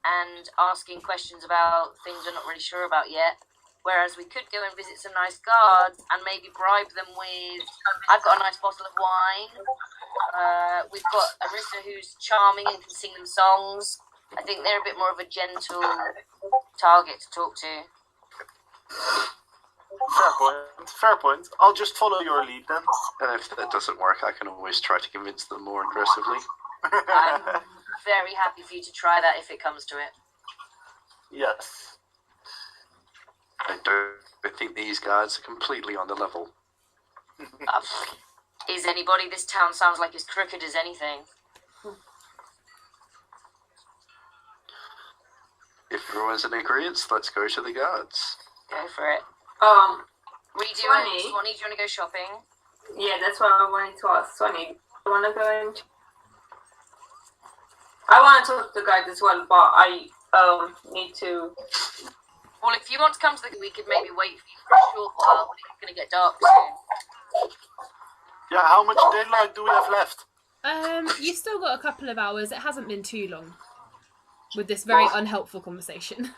and asking questions about things we're not really sure about yet. Whereas we could go and visit some nice guards and maybe bribe them with... I've got a nice bottle of wine. We've got Arissa who's charming and can sing them songs. I think they're a bit more of a gentle target to talk to. Fair point. I'll just follow your lead then. And if that doesn't work, I can always try to convince them more aggressively. I'm very happy for you to try that if it comes to it. Yes. I don't think these guards are completely on the level. Is anybody? This town sounds like as crooked as anything. If everyone's in agreement, let's go to the guards. Go for it. Redo Swanee. it. Swanee, do you want to go shopping? Yeah, that's what I wanted to ask. Swanee, do you want to go in? I want to talk to the guards as well, but I need to... Well, if you want to come to we could maybe wait for you for a short while, but it's going to get dark soon. Yeah, how much daylight do we have left? You've still got a couple of hours. It hasn't been too long with this very unhelpful conversation.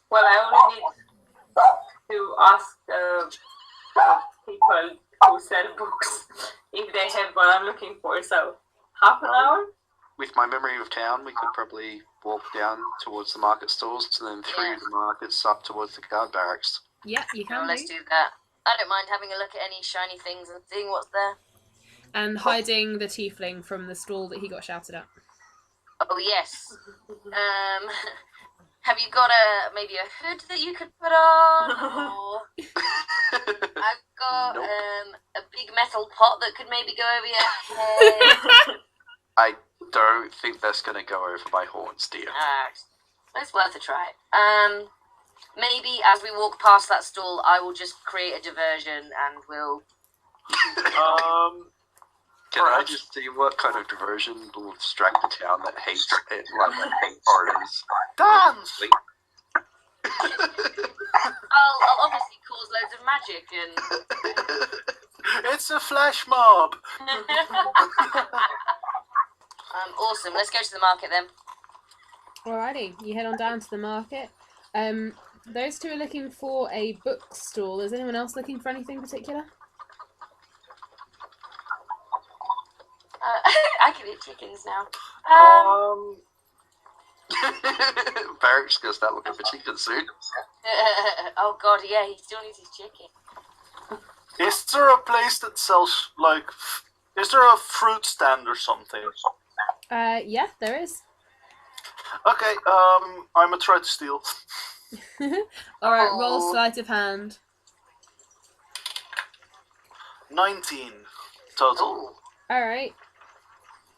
Well, I only need to ask the people who sell books if they have what I'm looking for, so half an hour? With my memory of town, we could probably walk down towards the market stalls and then through the markets up towards the guard barracks. Yeah, you can Let's do that. I don't mind having a look at any shiny things and seeing what's there. And hiding the tiefling from the stall that he got shouted at. Oh, yes. Have you got maybe a hood that you could put on? Or... I've got a big metal pot that could maybe go over your head. I don't think that's going to go over my horns, dear. It's worth a try. Maybe as we walk past that stall, I will just create a diversion and we'll... Can I just see what kind of diversion will distract the town that hates it, like that hate foreigners? Dance! I'll obviously cause loads of magic and... It's a flash mob! Awesome, let's go to the market then. Alrighty, you head on down to the market. Those two are looking for a bookstall. Is anyone else looking for anything particular? I can eat chickens now. Barrick's gonna start looking for chicken soon. Oh god, yeah, he still needs his chicken. Is there a place that sells, like, is there a fruit stand or something? Yeah, there is. Okay, I'ma try to steal. Alright, roll sleight of hand. 19 total. Alright.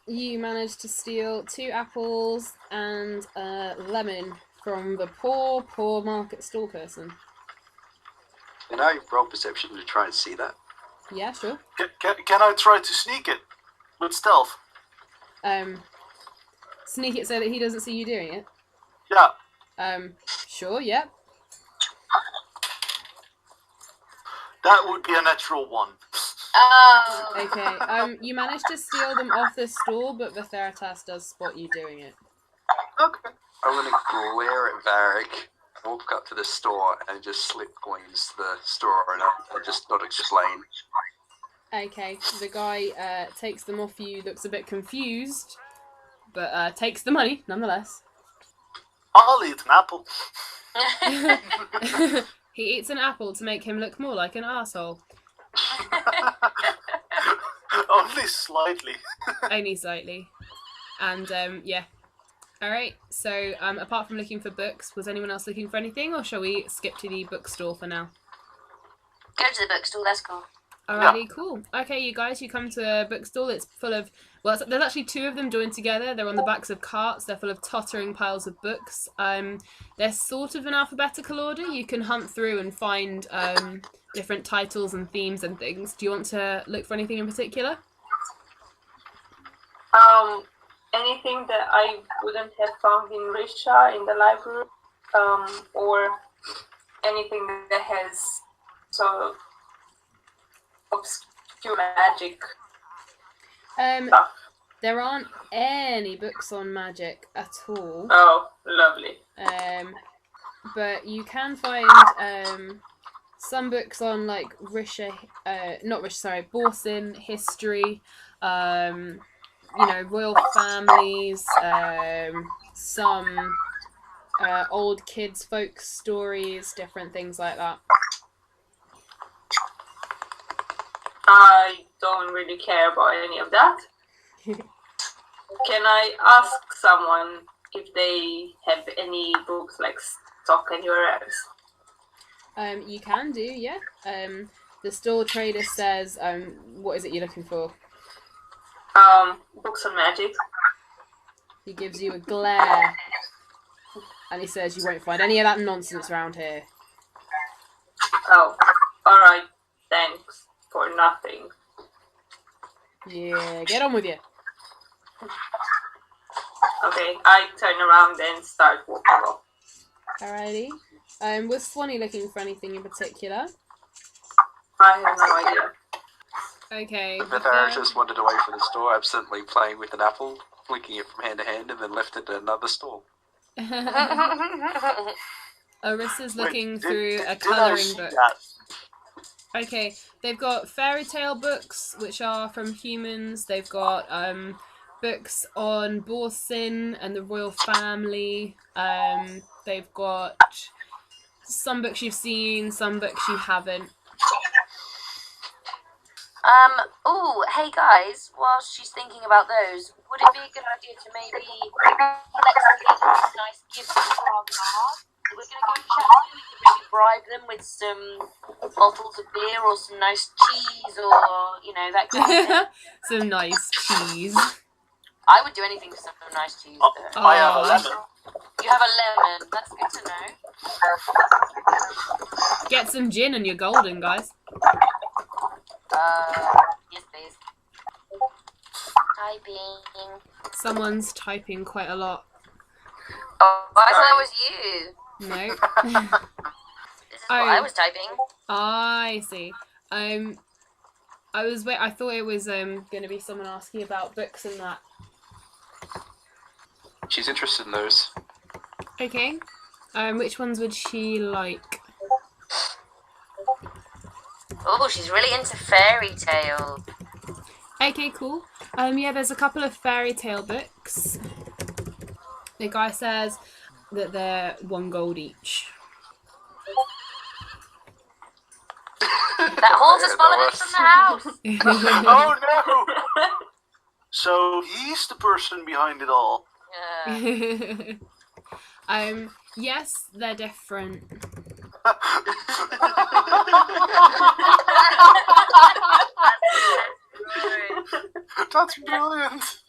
You managed to steal 2 apples and a lemon from the poor market stall person. Can I roll perception to try and see that? Yeah, sure. Can I try to sneak it with stealth? Sneak it so that he doesn't see you doing it? Yeah. Sure, yep. That would be a natural 1. Oh. Okay, you managed to steal them off the stall, but the Theratas does spot you doing it. Okay. I'm gonna glare at Varric, walk up to the store, and just slip coins to the store owner and just not explain. Okay, the guy takes them off you, looks a bit confused, but takes the money nonetheless. I'll eat an apple. He eats an apple to make him look more like an arsehole. Only slightly. Only slightly. And, yeah. Alright, so, apart from looking for books, was anyone else looking for anything, or shall we skip to the bookstore for now? Go to the bookstore, let's go. Alrighty, cool. Okay, you guys, you come to a bookstall. It's full of, well, there's actually 2 of them joined together. They're on the backs of carts. They're full of tottering piles of books. They're sort of in alphabetical order. You can hunt through and find different titles and themes and things. Do you want to look for anything in particular? Anything that I wouldn't have found in Risha in the library, or anything that has sort of obscure magic stuff. There aren't any books on magic at all. Oh, lovely. But you can find some books on like Borsin history, you know, royal families, some old kids' folk stories, different things like that. I don't really care about any of that. Can I ask someone if they have any books like stock anywhere else? You can do, yeah. The store trader says, what is it you're looking for? Books on magic. He gives you a glare. And he says you won't find any of that nonsense around here. Oh, alright. Thanks for nothing. Yeah, get on with you. Okay, I turn around and start walking off. Alrighty. Was Swanee looking for anything in particular? I have no idea. Okay. The therapist wandered away from the store, absently playing with an apple, flicking it from hand to hand, and then left it at another stall. Arissa's looking through a Did I colouring see book. that? Okay, they've got fairy tale books, which are from humans. They've got books on Borsin and the royal family. They've got some books you've seen, some books you haven't. Oh, hey guys, while she's thinking about those, would it be a good idea to maybe collect some nice gifts for our guard? We're going to go and chat to them, we could maybe bribe them with some bottles of beer or some nice cheese or, you know, that kind of thing. Some nice cheese. I would do anything for some nice cheese. Though. I have a lemon. You have a lemon, that's good to know. Get some gin and you're golden, guys. Yes please. Typing. Someone's typing quite a lot. Oh, I thought that was you. No. This is what I was typing. I see. I thought it was going to be someone asking about books and that. She's interested in those. Okay. Which ones would she like? Oh, she's really into fairy tales. Okay, cool. Yeah, there's a couple of fairy tale books. The guy says that they're 1 gold each. That horse has followed us from the house. Oh no! So he's the person behind it all. Yeah. Yes, they're different. That's brilliant.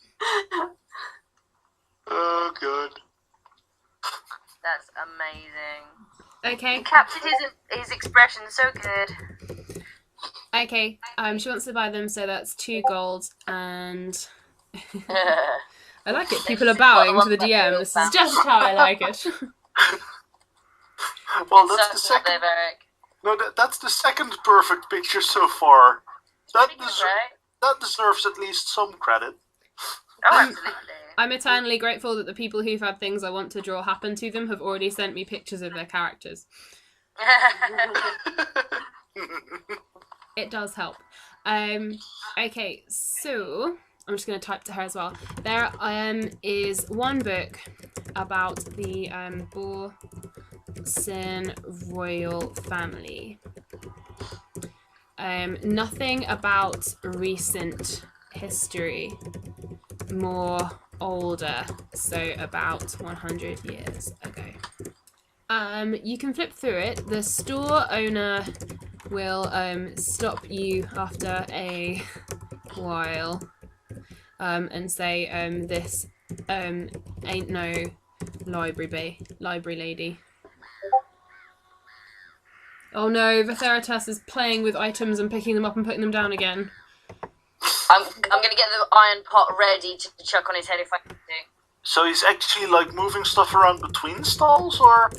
Oh god. That's amazing. Okay. You captured his expression so good. Okay. She wants to buy them, so that's 2 gold, and I like it. People are bowing to the DM. This is just how I like it. Well, that's the second. No, that's the second perfect picture so far. That deserves at least some credit. Oh, absolutely. I'm eternally grateful that the people who've had things I want to draw happen to them have already sent me pictures of their characters. It does help. Okay, so I'm just going to type to her as well. There is one book about the Borsin royal family. Nothing about recent history. More older, so about 100 years ago. You can flip through it. The store owner will stop you after a while and say, this ain't no library lady. Oh no, Vitheritas is playing with items and picking them up and putting them down again. I'm gonna get the iron pot ready to chuck on his head if I can do. So he's actually like moving stuff around between stalls, or?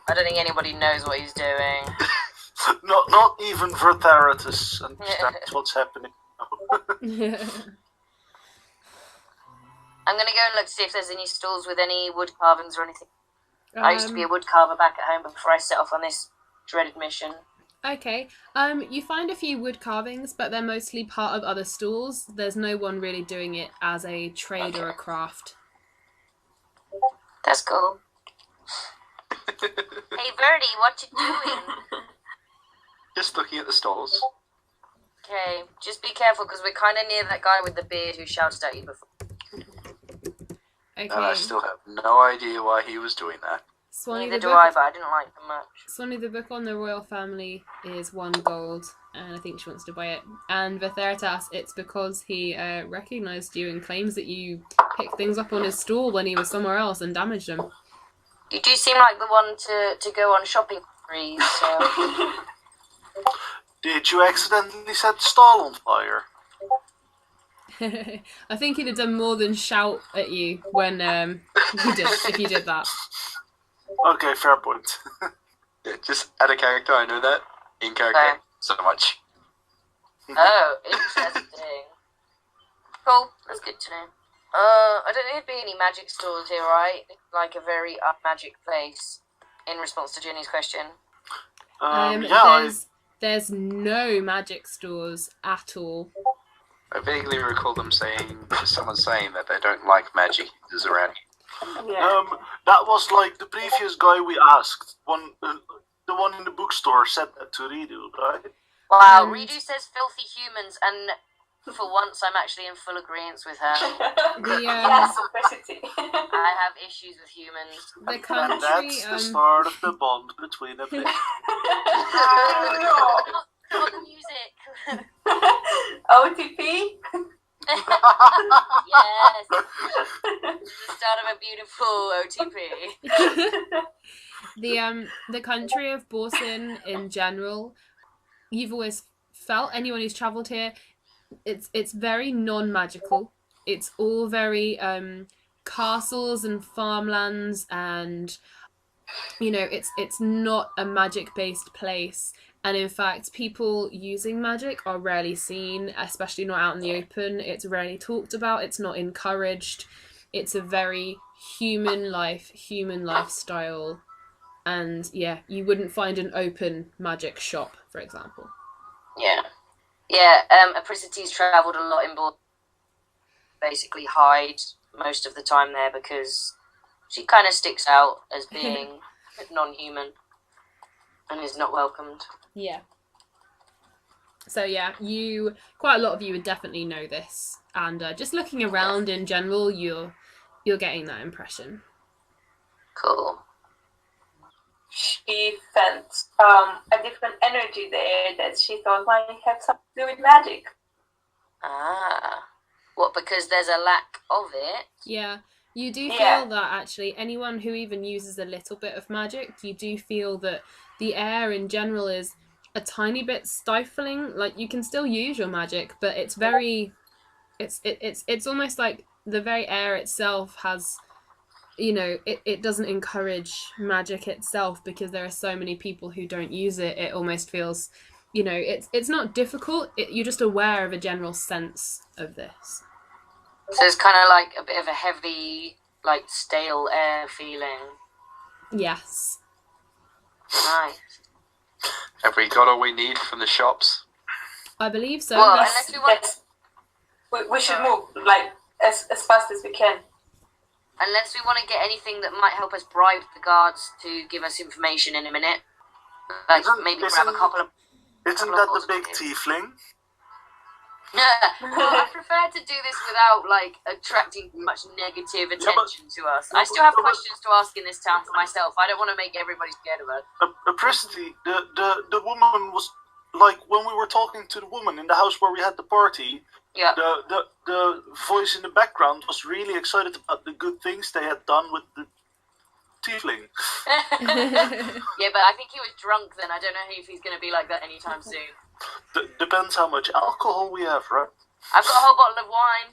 I don't think anybody knows what he's doing. Not even Vertharatus understands what's happening. I'm gonna go and look to see if there's any stalls with any wood carvings or anything. I used to be a wood carver back at home before I set off on this dreaded mission. Okay. You find a few wood carvings, but they're mostly part of other stalls. There's no one really doing it as a trade or a craft. That's cool. Hey Verdi, what you doing? Just looking at the stalls. Okay, just be careful because we're kind of near that guy with the beard who shouted at you before. Okay. And I still have no idea why he was doing that. Swanee, Neither do I, but I didn't like them much. Swanee, the book on the royal family is 1 gold, and I think she wants to buy it. And Vitheritas, it's because he recognised you and claims that you picked things up on his stall when he was somewhere else and damaged them. You do seem like the one to go on shopping sprees, so... Did you accidentally set the stall on fire? I think he'd have done more than shout at you when if you did that. Okay, fair point. Yeah, just add a character, I know that. In character, Okay. so much. Oh, interesting. Cool, that's good to know. I don't think there'd be any magic stores here, right? It's like a very magic place, in response to Jenny's question. There's no magic stores at all. I vaguely recall someone saying that they don't like magic users around here. Yeah. That was like the previous guy we asked. The one in the bookstore said that to Redo, right? Wow, Redo says filthy humans, and for once I'm actually in full agreement with her. Yeah, simplicity. I have issues with humans. The And country, that's the start of the bond between them. Not the music. OTP? Yes. This is the start of a beautiful OTP. The country of Borsin in general, you've always felt, anyone who's travelled here, it's very non-magical. It's all very castles and farmlands, and it's not a magic-based place. And in fact, people using magic are rarely seen, especially not out in the open. It's rarely talked about. It's not encouraged. It's a very human life, human lifestyle, and yeah, you wouldn't find an open magic shop, for example. Yeah. Apricity's travelled a lot in Bordeaux. Basically hide most of the time there because she kind of sticks out as being non-human and is not welcomed. Yeah. So yeah, quite a lot of you would definitely know this, and just looking around in general, you're getting that impression. Cool. She felt a different energy there that she thought might have something to do with magic. Ah. What, because there's a lack of it? Yeah. You do feel that actually anyone who even uses a little bit of magic, you do feel that the air in general is a tiny bit stifling. Like, you can still use your magic, but it's very, it's almost like the very air itself has, you know, it doesn't encourage magic itself because there are so many people who don't use it. It almost feels, you know, it's not difficult. You're just aware of a general sense of this. So it's kind of like a bit of a heavy, like stale air feeling. Yes. Nice. Have we got all we need from the shops? I believe so. Well, unless we want... We should move, like, as fast as we can. Unless we want to get anything that might help us bribe the guards to give us information in a minute. Like, maybe grab a couple of... Isn't that the big tiefling? Well, I prefer to do this without, like, attracting much negative attention to us. I still have questions to ask in this town for myself. I don't want to make everybody scared of us. Apricity, the woman was, like, when we were talking to the woman in the house where we had the party, Yeah. the voice in the background was really excited about the good things they had done with the tiefling. Yeah, but I think he was drunk then. I don't know if he's going to be like that anytime soon. Depends how much alcohol we have, right? I've got a whole bottle of wine.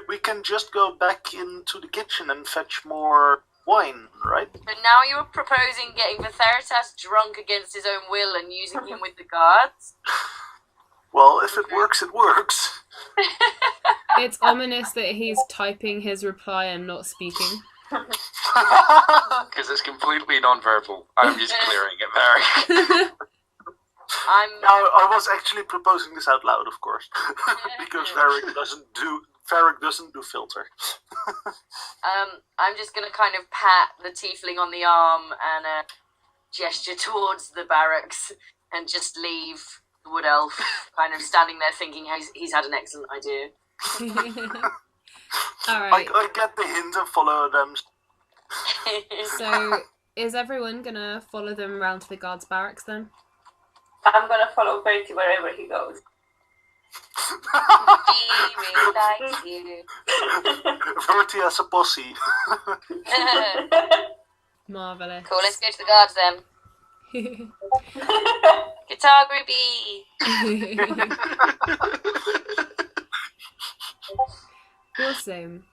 We can just go back into the kitchen and fetch more wine, right? But now you're proposing getting Vitheritas drunk against his own will and using him with the guards? Well, if it works, it works. It's ominous that he's typing his reply and not speaking. Because it's completely non-verbal. I'm just clearing it, Mary. I was actually proposing this out loud, of course, because Varric doesn't do filter. I'm just gonna kind of pat the tiefling on the arm and gesture towards the barracks and just leave the wood elf kind of standing there thinking he's had an excellent idea. Alright. I get the hint and follow them. So, is everyone gonna follow them around to the guards' barracks then? I'm gonna follow Bertie wherever he goes. He really likes you. Bertie as a posse. Marvellous. Cool, let's go to the guards then. Guitar groupie! Awesome.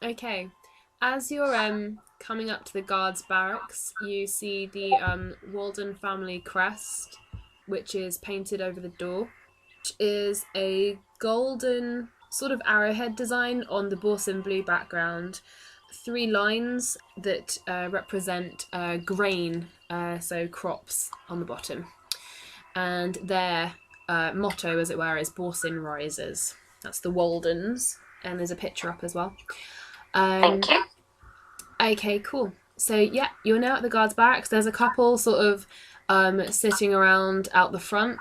Okay. As you're coming up to the guards' barracks, you see the Walden family crest, which is painted over the door, which is a golden sort of arrowhead design on the Borson blue background. 3 lines that represent grain, so crops on the bottom. And their motto, as it were, is Borson Rises. That's the Waldens, and there's a picture up as well. Thank you. Okay, cool. So yeah, you're now at the guards' barracks. There's a couple sort of sitting around out the front.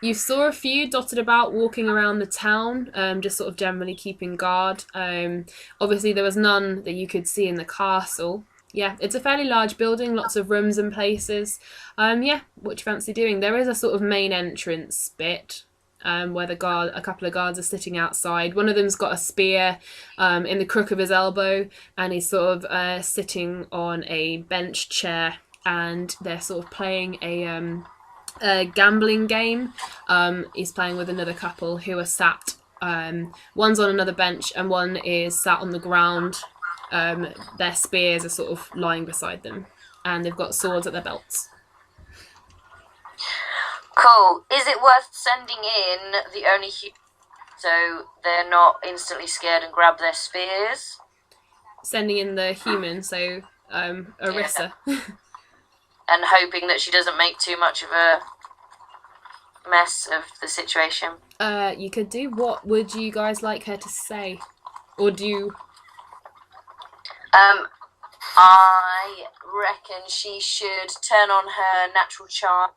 You saw a few dotted about walking around the town, just sort of generally keeping guard. Obviously there was none that you could see in the castle. Yeah, it's a fairly large building, lots of rooms and places. Yeah, what do you fancy doing? There is a sort of main entrance bit, where a couple of guards are sitting outside. One of them's got a spear in the crook of his elbow, and he's sort of sitting on a bench chair, and they're sort of playing a gambling game. He's playing with another couple who are sat, one's on another bench and one is sat on the ground. Their spears are sort of lying beside them, and they've got swords at their belts. Cool. Is it worth sending in the only so they're not instantly scared and grab their spears? sending in the human, so Arissa. And hoping that she doesn't make too much of a mess of the situation. You could do. What would you guys like her to say? Or do... I reckon she should turn on her natural charm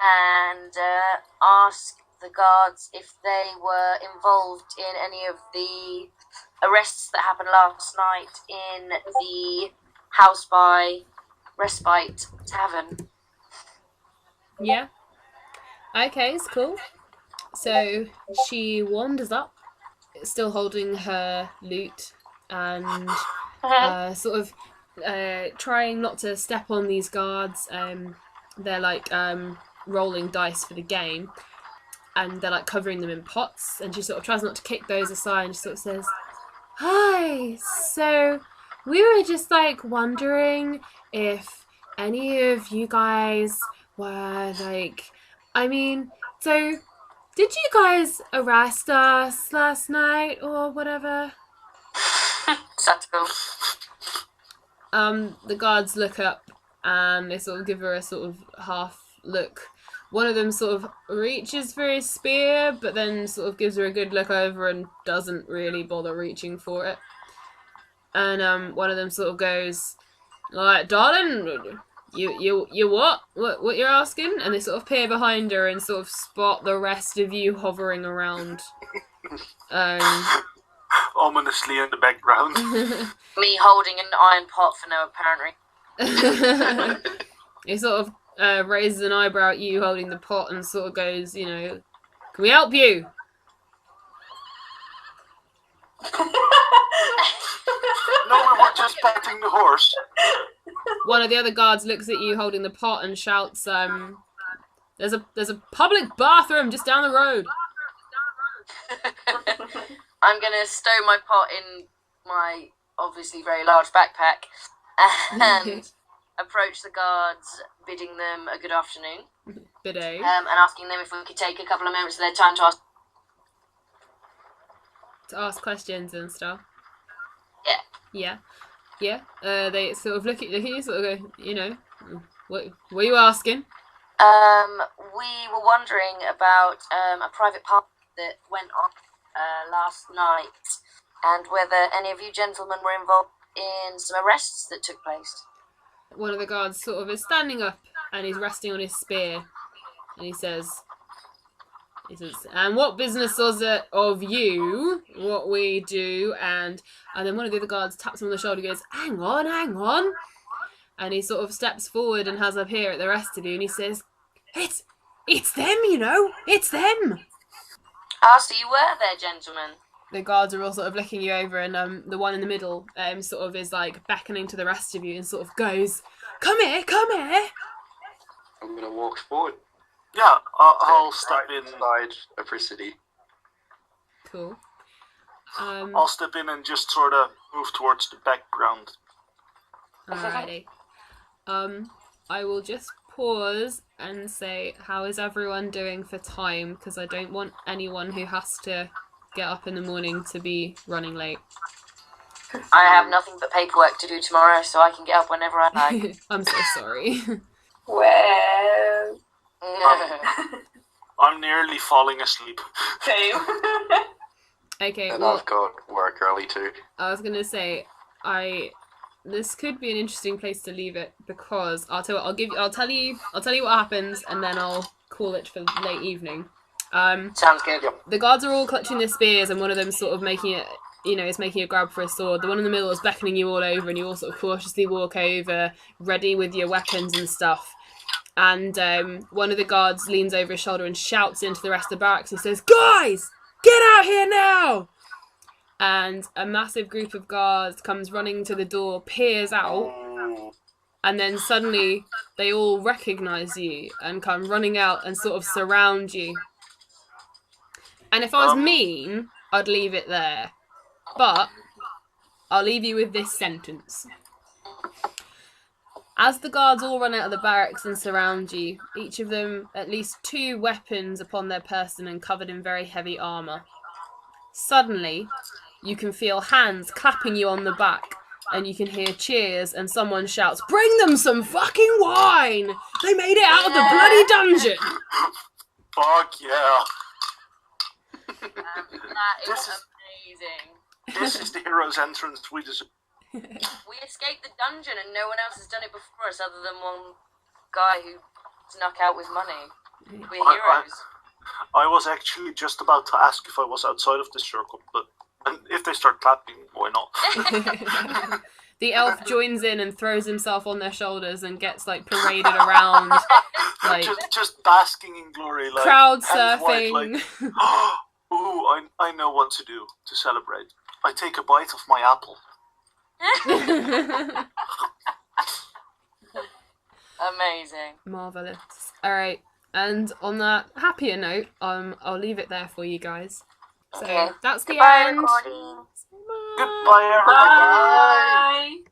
and ask the guards if they were involved in any of the arrests that happened last night in the House by Respite Tavern. Yeah. Okay, it's cool. So she wanders up, still holding her lute, and sort of trying not to step on these guards. They're like rolling dice for the game, and they're like covering them in pots, and she sort of tries not to kick those aside, and she sort of says, "Hi, so we were just like wondering if any of you guys were like, I mean, so did you guys arrest us last night or whatever?" Satirical. The guards look up and they sort of give her a sort of half look. One of them sort of reaches for his spear, but then sort of gives her a good look over and doesn't really bother reaching for it. And one of them sort of goes, "Like, darling, you what? What you're asking?" And they sort of peer behind her and sort of spot the rest of you hovering around. Ominously in the background. Me holding an iron pot for no apparent reason. He sort of raises an eyebrow at you holding the pot and sort of goes, you know, "Can we help you?" No, we were just petting the horse. One of the other guards looks at you holding the pot and shouts, there's a public bathroom just down the road." I'm gonna stow my pot in my obviously very large backpack and approach the guards, bidding them a good afternoon. Bidet. And asking them if we could take a couple of moments of their time To ask questions and stuff. Yeah. Yeah. They sort of look at you, sort of go, you know, what are you asking? We were wondering about a private party that went on last night, and whether any of you gentlemen were involved in some arrests that took place. One of the guards sort of is standing up and he's resting on his spear, and he says, "And what business was it of you, what we do?" And then one of the other guards taps him on the shoulder and goes, hang on. And he sort of steps forward and has a peer at the rest of you, and he says, It's them, you know, it's them. Ah, so you were there, gentlemen. The guards are all sort of looking you over, and the one in the middle sort of is like beckoning to the rest of you and sort of goes, come here. I'm gonna walk forward. Yeah, I'll step in. Inside Apricity. Cool. I'll step in and just sort of move towards the background. Alrighty. I will just pause and say, how is everyone doing for time? Because I don't want anyone who has to get up in the morning to be running late. I have nothing but paperwork to do tomorrow, so I can get up whenever I like. I'm so sorry. Well, I'm nearly falling asleep. same. Okay, And well, I've got work early too. I was gonna say, this could be an interesting place to leave it, because I'll tell you what happens, and then I'll call it for late evening. Sounds good. The guards are all clutching their spears, and one of them sort of making it, is making a grab for a sword. The one in the middle is beckoning you all over, and you all sort of cautiously walk over, ready with your weapons and stuff. And one of the guards leans over his shoulder and shouts into the rest of the barracks and says, "Guys, get out here now!" And a massive group of guards comes running to the door, peers out, and then suddenly they all recognise you and come running out and sort of surround you. And if I was mean, I'd leave it there. But I'll leave you with this sentence. As the guards all run out of the barracks and surround you, each of them at least 2 weapons upon their person and covered in very heavy armour, suddenly you can feel hands clapping you on the back, and you can hear cheers, and someone shouts, "Bring them some fucking wine! They made it out of the bloody dungeon!" Fuck yeah. That is amazing. This is the hero's entrance we deserve. We escaped the dungeon and no one else has done it before us other than one guy who snuck out with money. We're heroes. I was actually just about to ask if I was outside of this circle, but if they start clapping, why not? The elf joins in and throws himself on their shoulders and gets like paraded around, like just basking in glory, like crowd hands wide, surfing. like, ooh, I know what to do to celebrate. I take a bite of my apple. Amazing. Marvelous. All right, and on that happier note, I'll leave it there for you guys. So Okay. that's the Goodbye, end. recording. Goodbye, everybody. Bye.